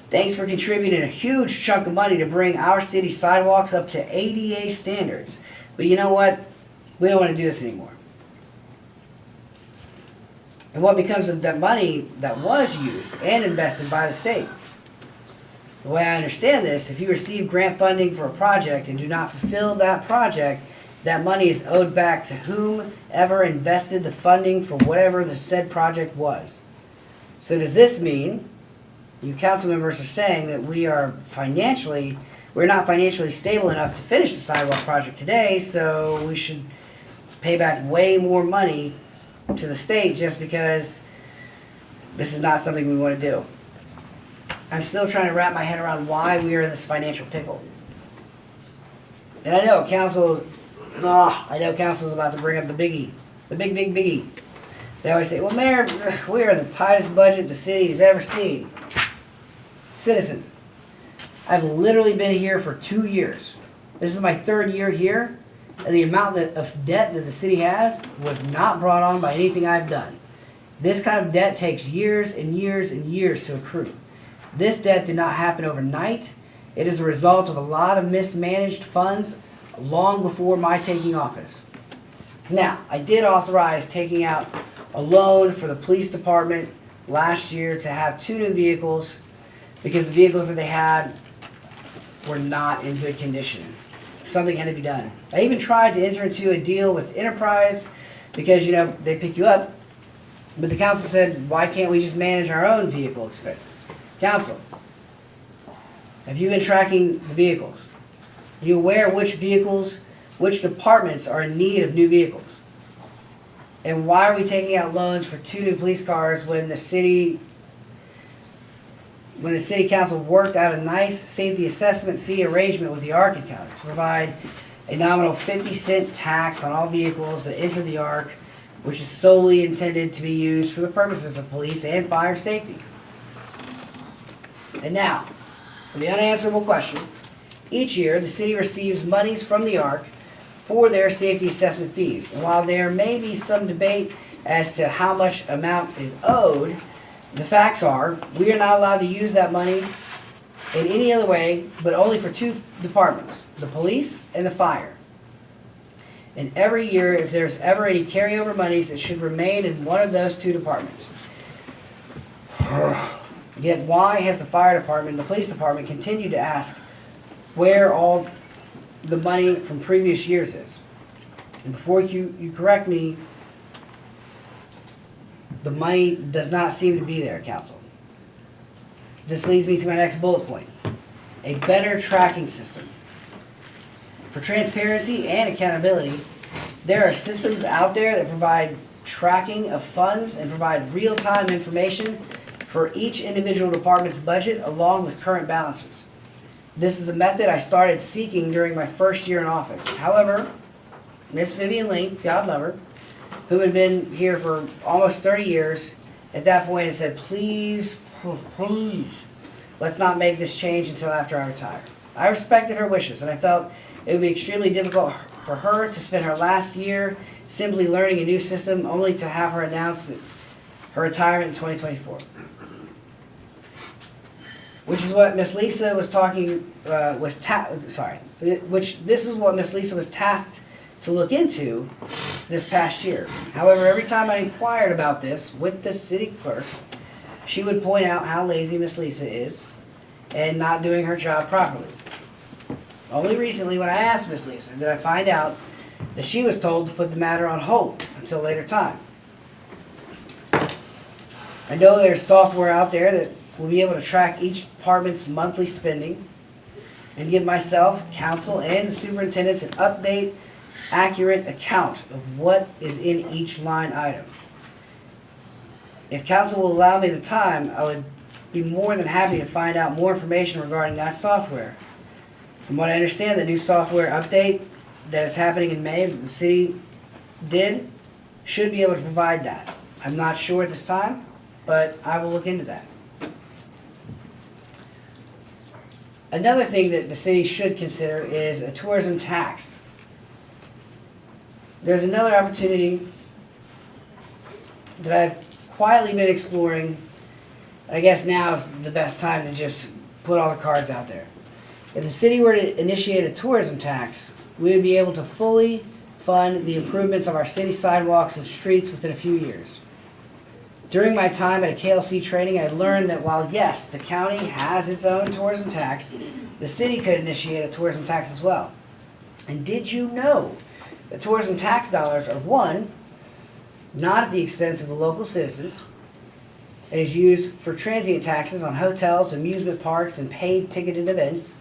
Thanks for contributing a huge chunk of money to bring our city sidewalks up to ADA standards. But you know what? We don't want to do this anymore. And what becomes of that money that was used and invested by the state? The way I understand this, if you receive grant funding for a project and do not fulfill that project, that money is owed back to whomever invested the funding for whatever the said project was. So does this mean, you council members are saying that we're not financially stable enough to finish the sidewalk project today, so we should pay back way more money to the state just because this is not something we want to do? I'm still trying to wrap my head around why we are in this financial pickle. And I know council's about to bring up the biggie, the big biggie. They always say, well, Mayor, we are in the tightest budget the city has ever seen. Citizens, I've literally been here for 2 years. This is my 3rd year here, and the amount of debt that the city has was not brought on by anything I've done. This kind of debt takes years and years and years to accrue. This debt did not happen overnight. It is a result of a lot of mismanaged funds long before my taking office. Now, I did authorize taking out a loan for the police department last year to have 2 new vehicles because the vehicles that they had were not in good condition. Something had to be done. I even tried to enter into a deal with Enterprise because, they pick you up, but the council said, why can't we just manage our own vehicle expenses? Council, have you been tracking the vehicles? Are you aware which departments are in need of new vehicles? And why are we taking out loans for 2 new police cars when the city council worked out a nice safety assessment fee arrangement with the ARC County to provide a nominal 50-cent tax on all vehicles that enter the ARC, which is solely intended to be used for the purposes of police and fire safety? And now, for the unanswerable question, each year the city receives monies from the ARC for their safety assessment fees. And while there may be some debate as to how much amount is owed, the facts are we are not allowed to use that money in any other way, but only for 2 departments, the police and the fire. And every year, if there's ever any carryover monies, it should remain in one of those 2 departments. Yet why has the fire department and the police department continued to ask where all the money from previous years is? And before you correct me, the money does not seem to be there, council. This leads me to my next bullet point. A better tracking system. For transparency and accountability, there are systems out there that provide tracking of funds and provide real-time information for each individual department's budget along with current balances. This is a method I started seeking during my first year in office. However, Miss Vivian Link, God love her, who had been here for almost 30 years, at that point had said, please, let's not make this change until after I retire. I respected her wishes, and I felt it would be extremely difficult for her to spend her last year simply learning a new system only to have her announce her retirement in 2024. Which is what Miss Lisa was this is what Miss Lisa was tasked to look into this past year. However, every time I inquired about this with the city clerk, she would point out how lazy Miss Lisa is and not doing her job properly. Only recently, when I asked Miss Lisa, did I find out that she was told to put the matter on hold until a later time. I know there's software out there that will be able to track each department's monthly spending and give myself, council, and the superintendents an accurate account of what is in each line item. If council will allow me the time, I would be more than happy to find out more information regarding that software. From what I understand, the new software update that is happening in May that the city did should be able to provide that. I'm not sure at this time, but I will look into that. Another thing that the city should consider is a tourism tax. There's another opportunity that I've quietly been exploring. I guess now is the best time to just put all the cards out there. If the city were to initiate a tourism tax, we would be able to fully fund the improvements of our city sidewalks and streets within a few years. During my time at a KLC training, I learned that while yes, the county has its own tourism tax, the city could initiate a tourism tax as well. And did you know that tourism tax dollars are, one, not at the expense of the local citizens? It is used for transient taxes on hotels, amusement parks, and paid ticketed events.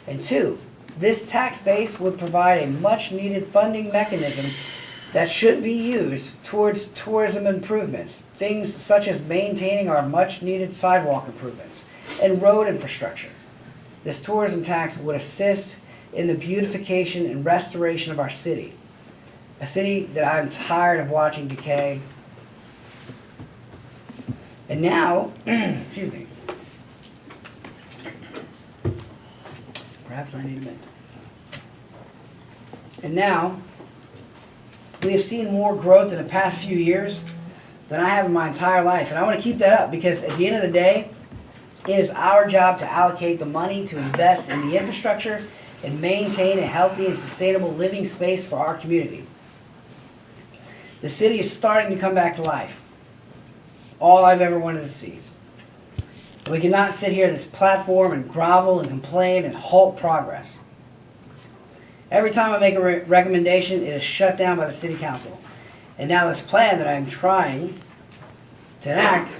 And two, this tax base would provide a much-needed funding mechanism that should be used towards tourism improvements, things such as maintaining our much-needed sidewalk improvements and road infrastructure. This tourism tax would assist in the beautification and restoration of our city, a city that I'm tired of watching decay. And now, excuse me, perhaps I need a minute. And now, we have seen more growth in the past few years than I have in my entire life. And I want to keep that up because at the end of the day, it is our job to allocate the money to invest in the infrastructure and maintain a healthy and sustainable living space for our community. The city is starting to come back to life. All I've ever wanted to see. We cannot sit here at this platform and grovel and complain and halt progress. Every time I make a recommendation, it is shut down by the city council. And now this plan that I'm trying to enact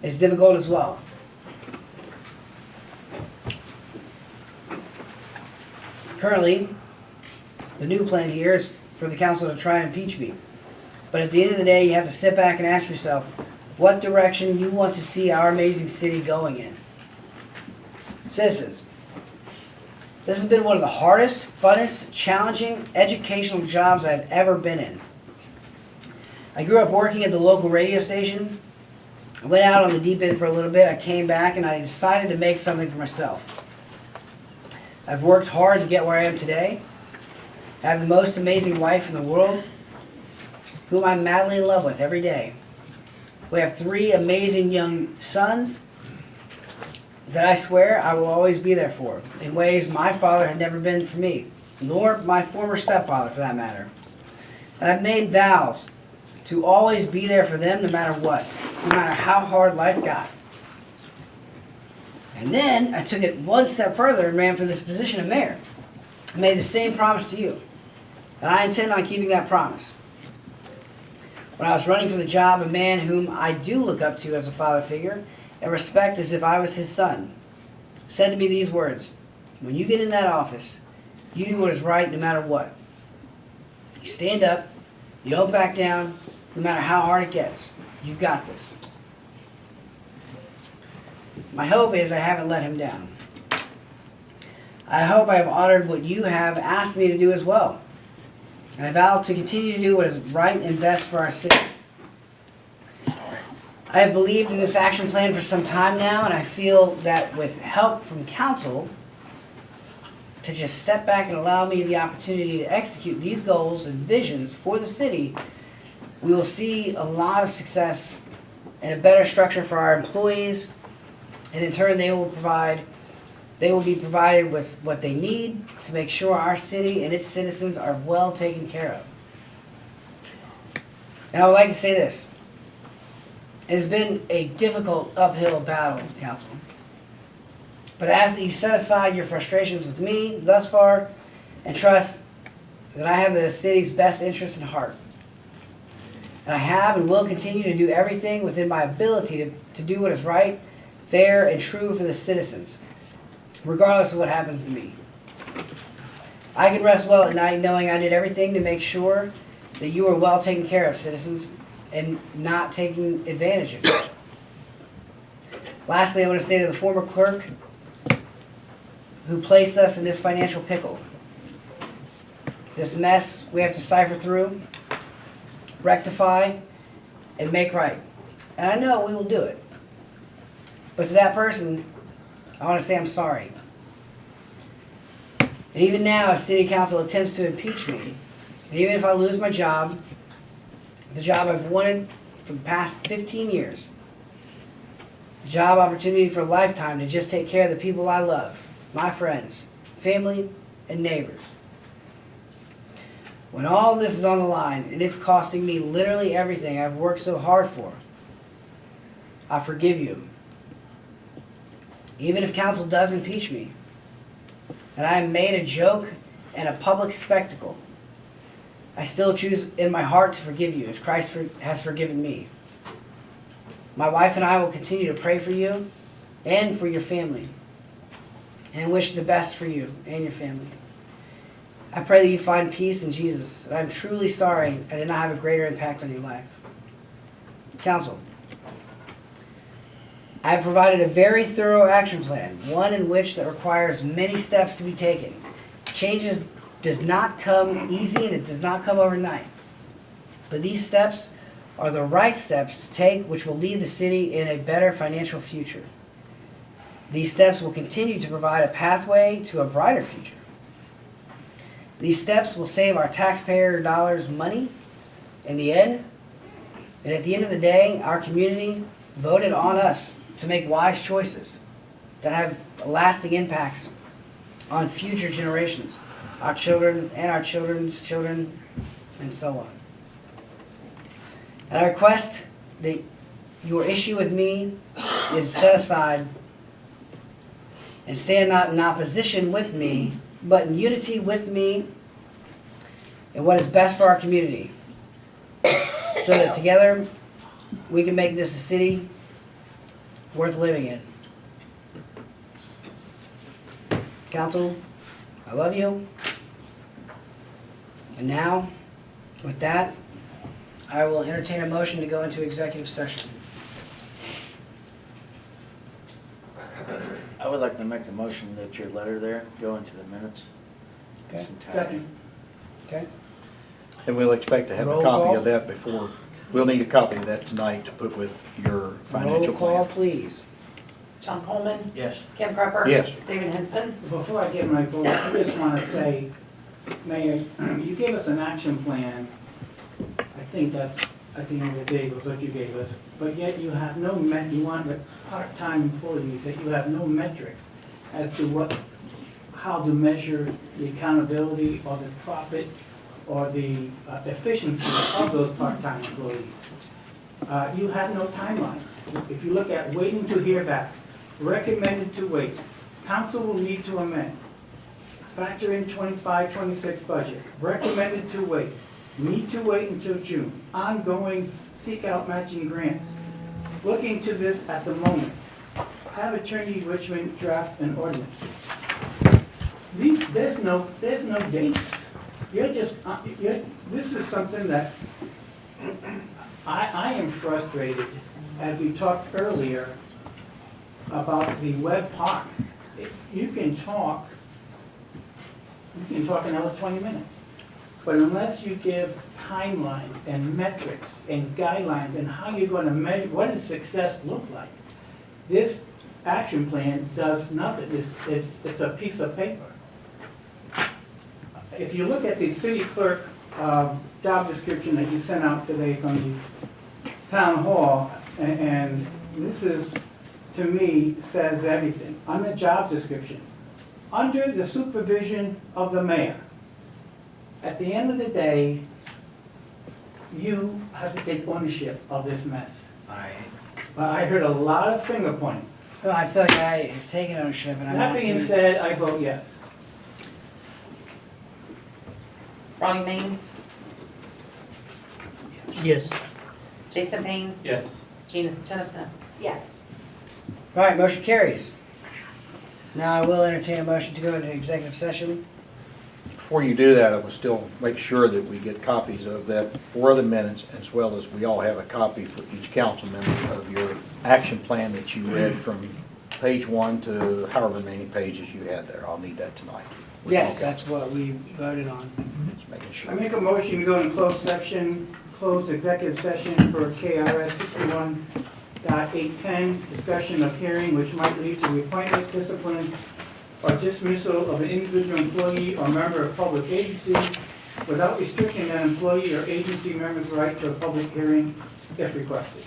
is difficult as well. Currently, the new plan here is for the council to try and impeach me. But at the end of the day, you have to sit back and ask yourself what direction you want to see our amazing city going in. Citizens, this has been one of the hardest, funnest, challenging, educational jobs I've ever been in. I grew up working at the local radio station. I went out on the deep end for a little bit. I came back and I decided to make something for myself. I've worked hard to get where I am today. I have the most amazing wife in the world, whom I'm madly in love with every day. We have 3 amazing young sons that I swear I will always be there for, in ways my father had never been for me, nor my former stepfather for that matter. And I've made vows to always be there for them no matter what, no matter how hard life got. And then I took it one step further and ran for this position of mayor. I made the same promise to you, and I intend on keeping that promise. When I was running for the job, a man whom I do look up to as a father figure and respect as if I was his son said to me these words: when you get in that office, you do what is right no matter what. You stand up, you don't back down, no matter how hard it gets. You've got this. My hope is I haven't let him down. I hope I have honored what you have asked me to do as well. And I vow to continue to do what is right and best for our city. I have believed in this action plan for some time now, and I feel that with help from council, to just step back and allow me the opportunity to execute these goals and visions for the city, we will see a lot of success and a better structure for our employees, and in turn they will be provided with what they need to make sure our city and its citizens are well taken care of. And I would like to say this. It has been a difficult uphill battle, council. But I ask that you set aside your frustrations with me thus far and trust that I have the city's best interest in heart. And I have and will continue to do everything within my ability to do what is right, fair, and true for the citizens, regardless of what happens to me. I can rest well at night knowing I did everything to make sure that you are well taken care of, citizens, and not taking advantage of you. Lastly, I want to say to the former clerk who placed us in this financial pickle, this mess we have to cipher through, rectify, and make right. And I know we will do it. But to that person, I want to say I'm sorry. And even now, as city council attempts to impeach me, and even if I lose my job, the job I've wanted for the past 15 years, job opportunity for a lifetime to just take care of the people I love, my friends, family, and neighbors. When all this is on the line, and it's costing me literally everything I've worked so hard for, I forgive you. Even if council does impeach me, and I am made a joke and a public spectacle, I still choose in my heart to forgive you as Christ has forgiven me. My wife and I will continue to pray for you and for your family, and wish the best for you and your family. I pray that you find peace in Jesus, and I'm truly sorry I did not have a greater impact on your life. Council, I have provided a very thorough action plan, one in which that requires many steps to be taken. Changes does not come easy and it does not come overnight. But these steps are the right steps to take, which will lead the city in a better financial future. These steps will continue to provide a pathway to a brighter future. These steps will save our taxpayer dollars money in the end. And at the end of the day, our community voted on us to make wise choices that have lasting impacts on future generations, our children and our children's children, and so on. And I request that your issue with me is set aside and stand not in opposition with me, but in unity with me in what is best for our community, so that together we can make this a city worth living in. Council, I love you. And now, with that, I will entertain a motion to go into executive session. I would like to make the motion that your letter there go into the minutes. Okay. Its entirety. Second. Okay? And we'll expect to have a Roll copy call. of that before, we'll need a copy of that tonight to put with your financial Roll call, plan. please. John Coleman, Yes. Kim Crupper. Yes. David Henson. Before I get my vote, I just want to say, Mayor, you gave us an action plan. I think that's, at the end of the day, was what you gave us. But yet you have no, you want the part-time employees, that you have no metrics as to what, how to measure the accountability or the profit or the efficiency of those part-time employees. You have no timelines. If you look at waiting to hear back, recommended to wait, council will need to amend. Factor in 25, 26 budget, recommended to wait, need to wait until June, ongoing seek out matching grants. Looking to this at the moment, have Attorney Richmond draft an ordinance. There's no date. You're just, this is something that I am frustrated, as we talked earlier about the Webb Park. You can talk another 20 minutes. But unless you give timelines and metrics and guidelines and how you're going to measure, what does success look like? This action plan does nothing. It's a piece of paper. If you look at the city clerk job description that you sent out today from the town hall, and this is, to me, says everything. On the job description, under the supervision of the mayor, at the end of the day, you have to take ownership of this mess. But I heard a lot of finger pointing. Well, I feel like I have taken ownership and I'm That being asking. said, I vote yes. Ronnie Maines, Yes. Jason Payne, Yes. Jenna Smith. Yes. All right, motion carries. Now I will entertain a motion to go into executive session. Before you do that, I will still make sure that we get copies of that for the minutes, as well as we all have a copy for each council member of your action plan that you read from page 1 to however many pages you had there. I'll need that tonight. Yes, that's what we voted on. Just making I sure. make a motion to go in closed session closed executive session for KRS 61.810, discussion of hearing which might lead to the appointment, discipline, or dismissal of an individual employee or member of public agency without restricting that employee or agency member's right to a public hearing if requested.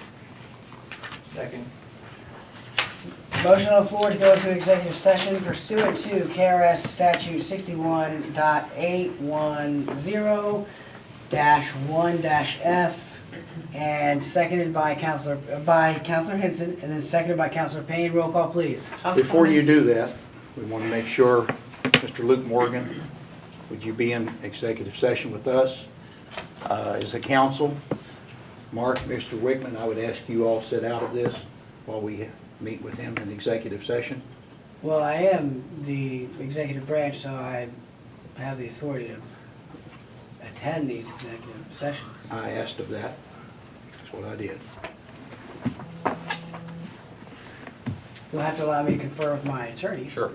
Second. Motion on the floor to go into executive session pursuant to KRS statute 61.810-1-F, and seconded by Counselor Henson, and then seconded by Counselor Payne. Roll call, please. Before you do that, we want to make sure, Mr. Luke Morgan, would you be in executive session with us as a council? Mark, Mr. Wickman, I would ask you all sit out of this while we meet with him in executive session. Well, I am the executive branch, so I have the authority to attend these executive sessions. I asked of that. That's what I did. You'll have to allow me to confer with my attorney. Sure.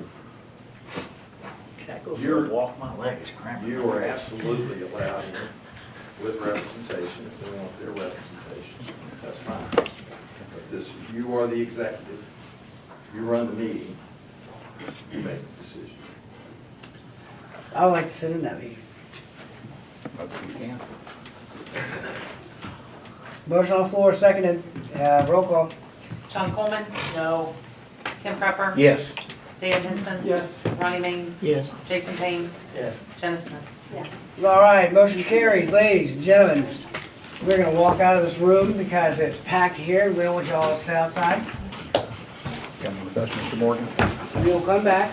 Can I go for You're- a walk? My leg is cramping. You are absolutely allowed here with representation if they want their representation. That's fine. But this, you are the executive. You run the meeting. You make the decision. I would like to sit in that meeting. Okay, you can. Motion on the floor, seconded. Roll call. John Coleman? No. Kim Prepper? Yes. David Henson? Yes. Ronnie Maines? Yes. Jason Payne? Yes. Jenna Smith? Yes. All right, motion carries. Ladies and gentlemen, we're going to walk out of this room because it's packed here. We don't want you all to sit outside. Coming with us, Mr. Morgan. We'll come back.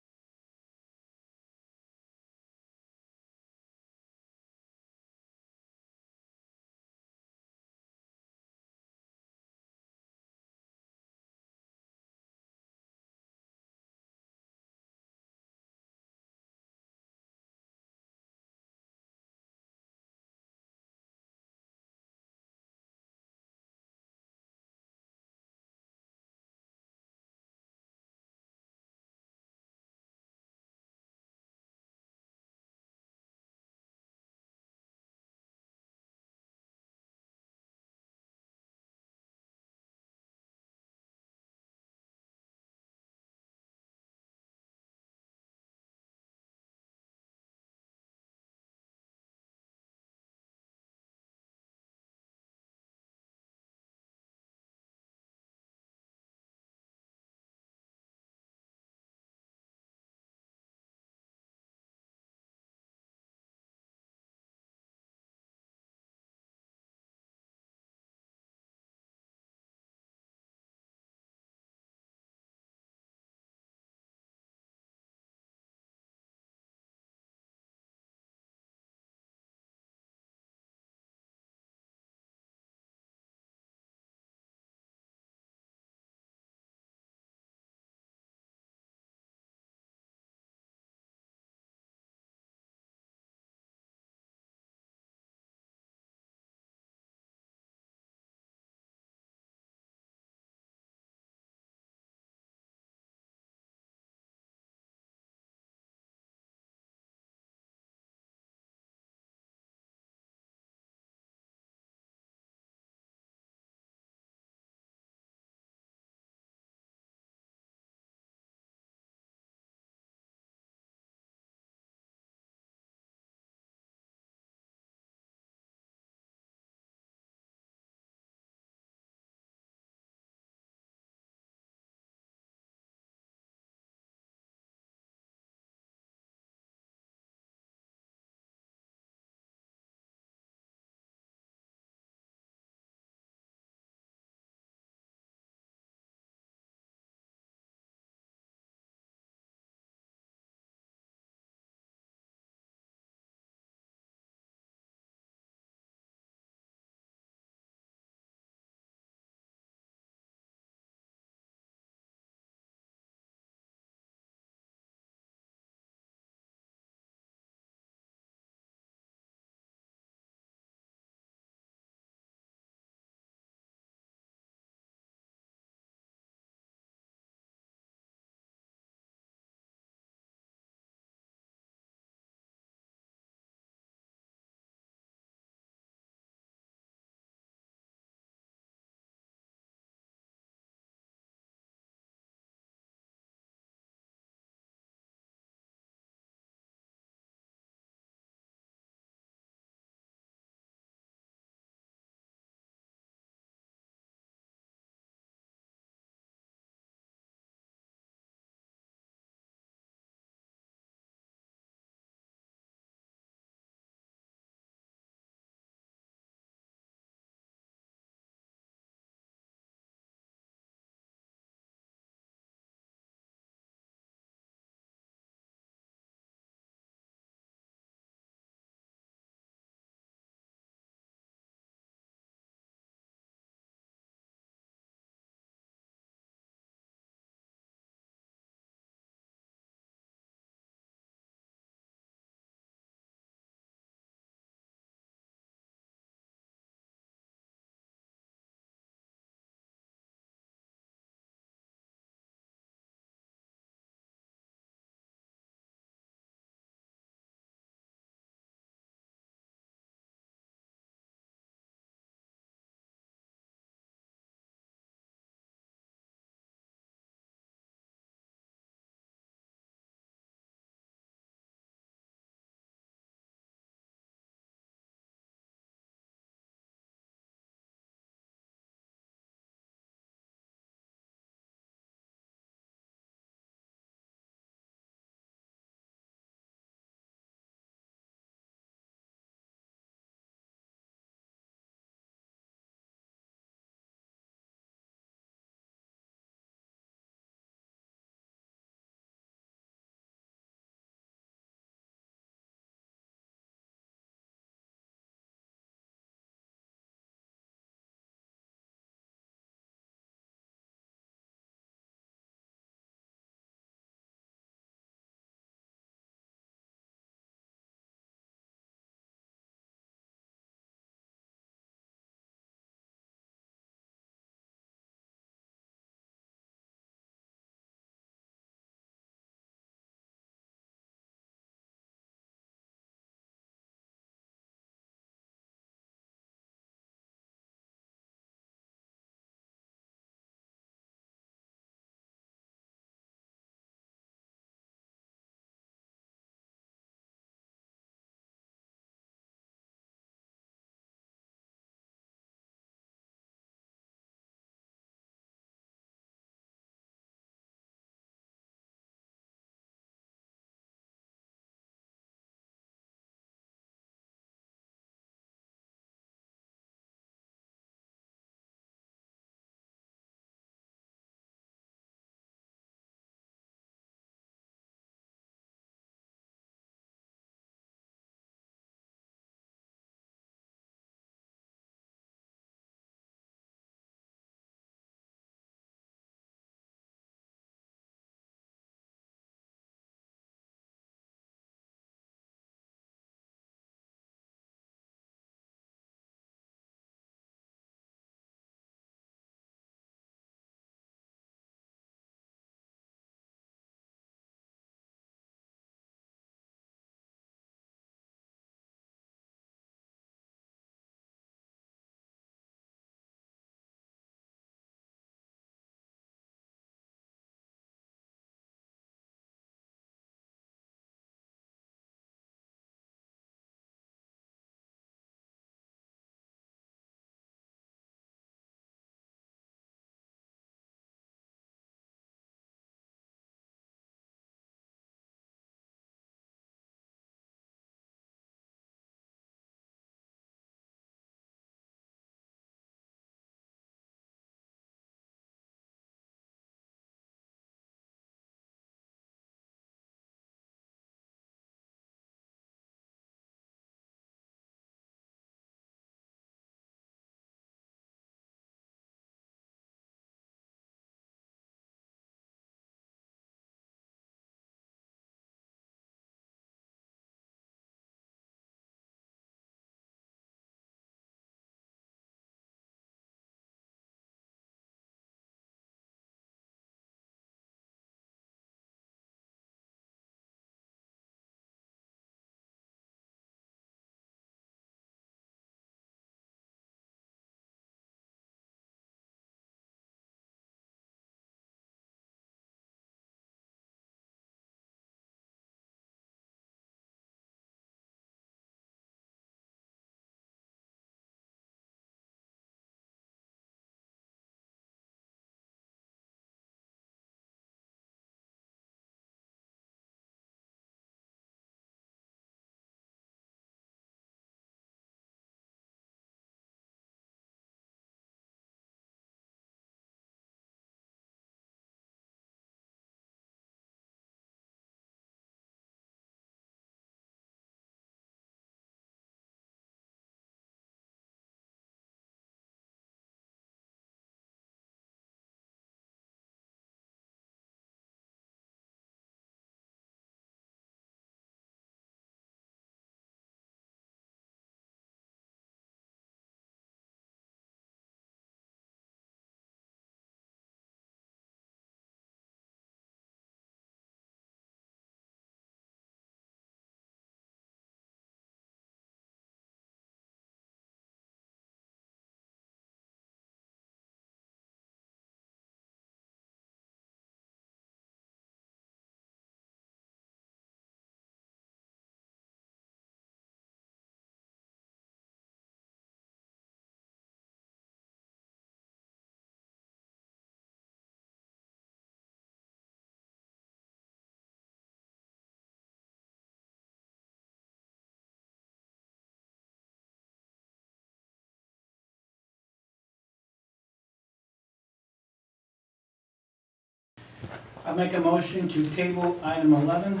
I'll make a motion to table item 11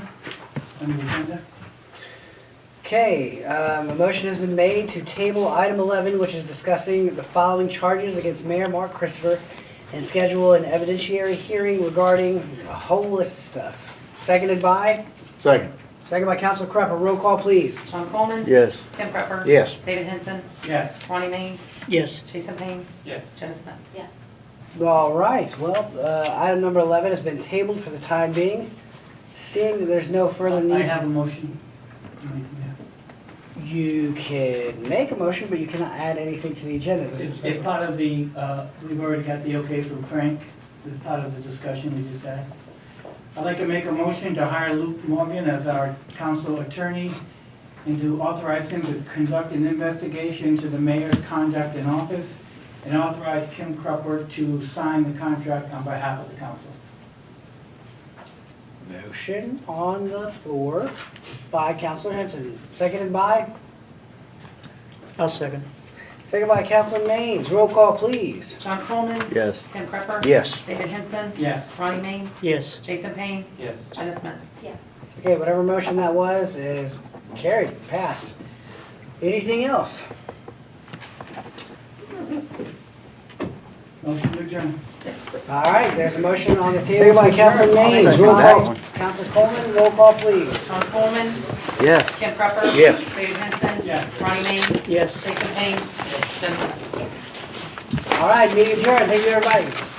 on the agenda. Okay, a motion has been made to table item 11, which is discussing the following charges against Mayor Mark Christopher and schedule an evidentiary hearing regarding a whole list of stuff. Seconded by? Second. Seconded by Council Crupper. Roll call, please. Sean Coleman. Yes. Kim Prepper. Yes. David Henson. Yes. Ronnie Maines. Yes. Jason Payne. Yes. Jenna Smith. Yes. All right, well, item number 11 has been tabled for the time being. Seeing that there's no further I need, have a motion. you can make a motion, but you cannot add anything to the agenda. This is It's special. part of the, we've already got the okay from Frank. It's part of the discussion we just had. I'd like to make a motion to hire Luke Morgan as our council attorney and to authorize him to conduct an investigation into the mayor's conduct in office and authorize Kim Crupper to sign the contract on behalf of the council. Motion on the floor by Councilor Henson, seconded by? I'll second. Seconded by Councilor Maines. Roll call, please. Sean Coleman. Yes. Kim Prepper. Yes. David Henson. Yes. Ronnie Maines. Yes. Jason Payne. Yes. Jenna Smith. Yes. Okay, whatever motion that was is carried, passed. Anything else? Motion to adjourn. All right, there's a motion on the table by Councilor Maines. Second Roll that call. one. Councilor Coleman, roll call, please. Sean Coleman. Yes. Kim Prepper. Yes. David Henson. Yes. Ronnie Maines. Yes. Jason Payne. Jenna Smith. All right, meeting adjourned. Thank you, everybody.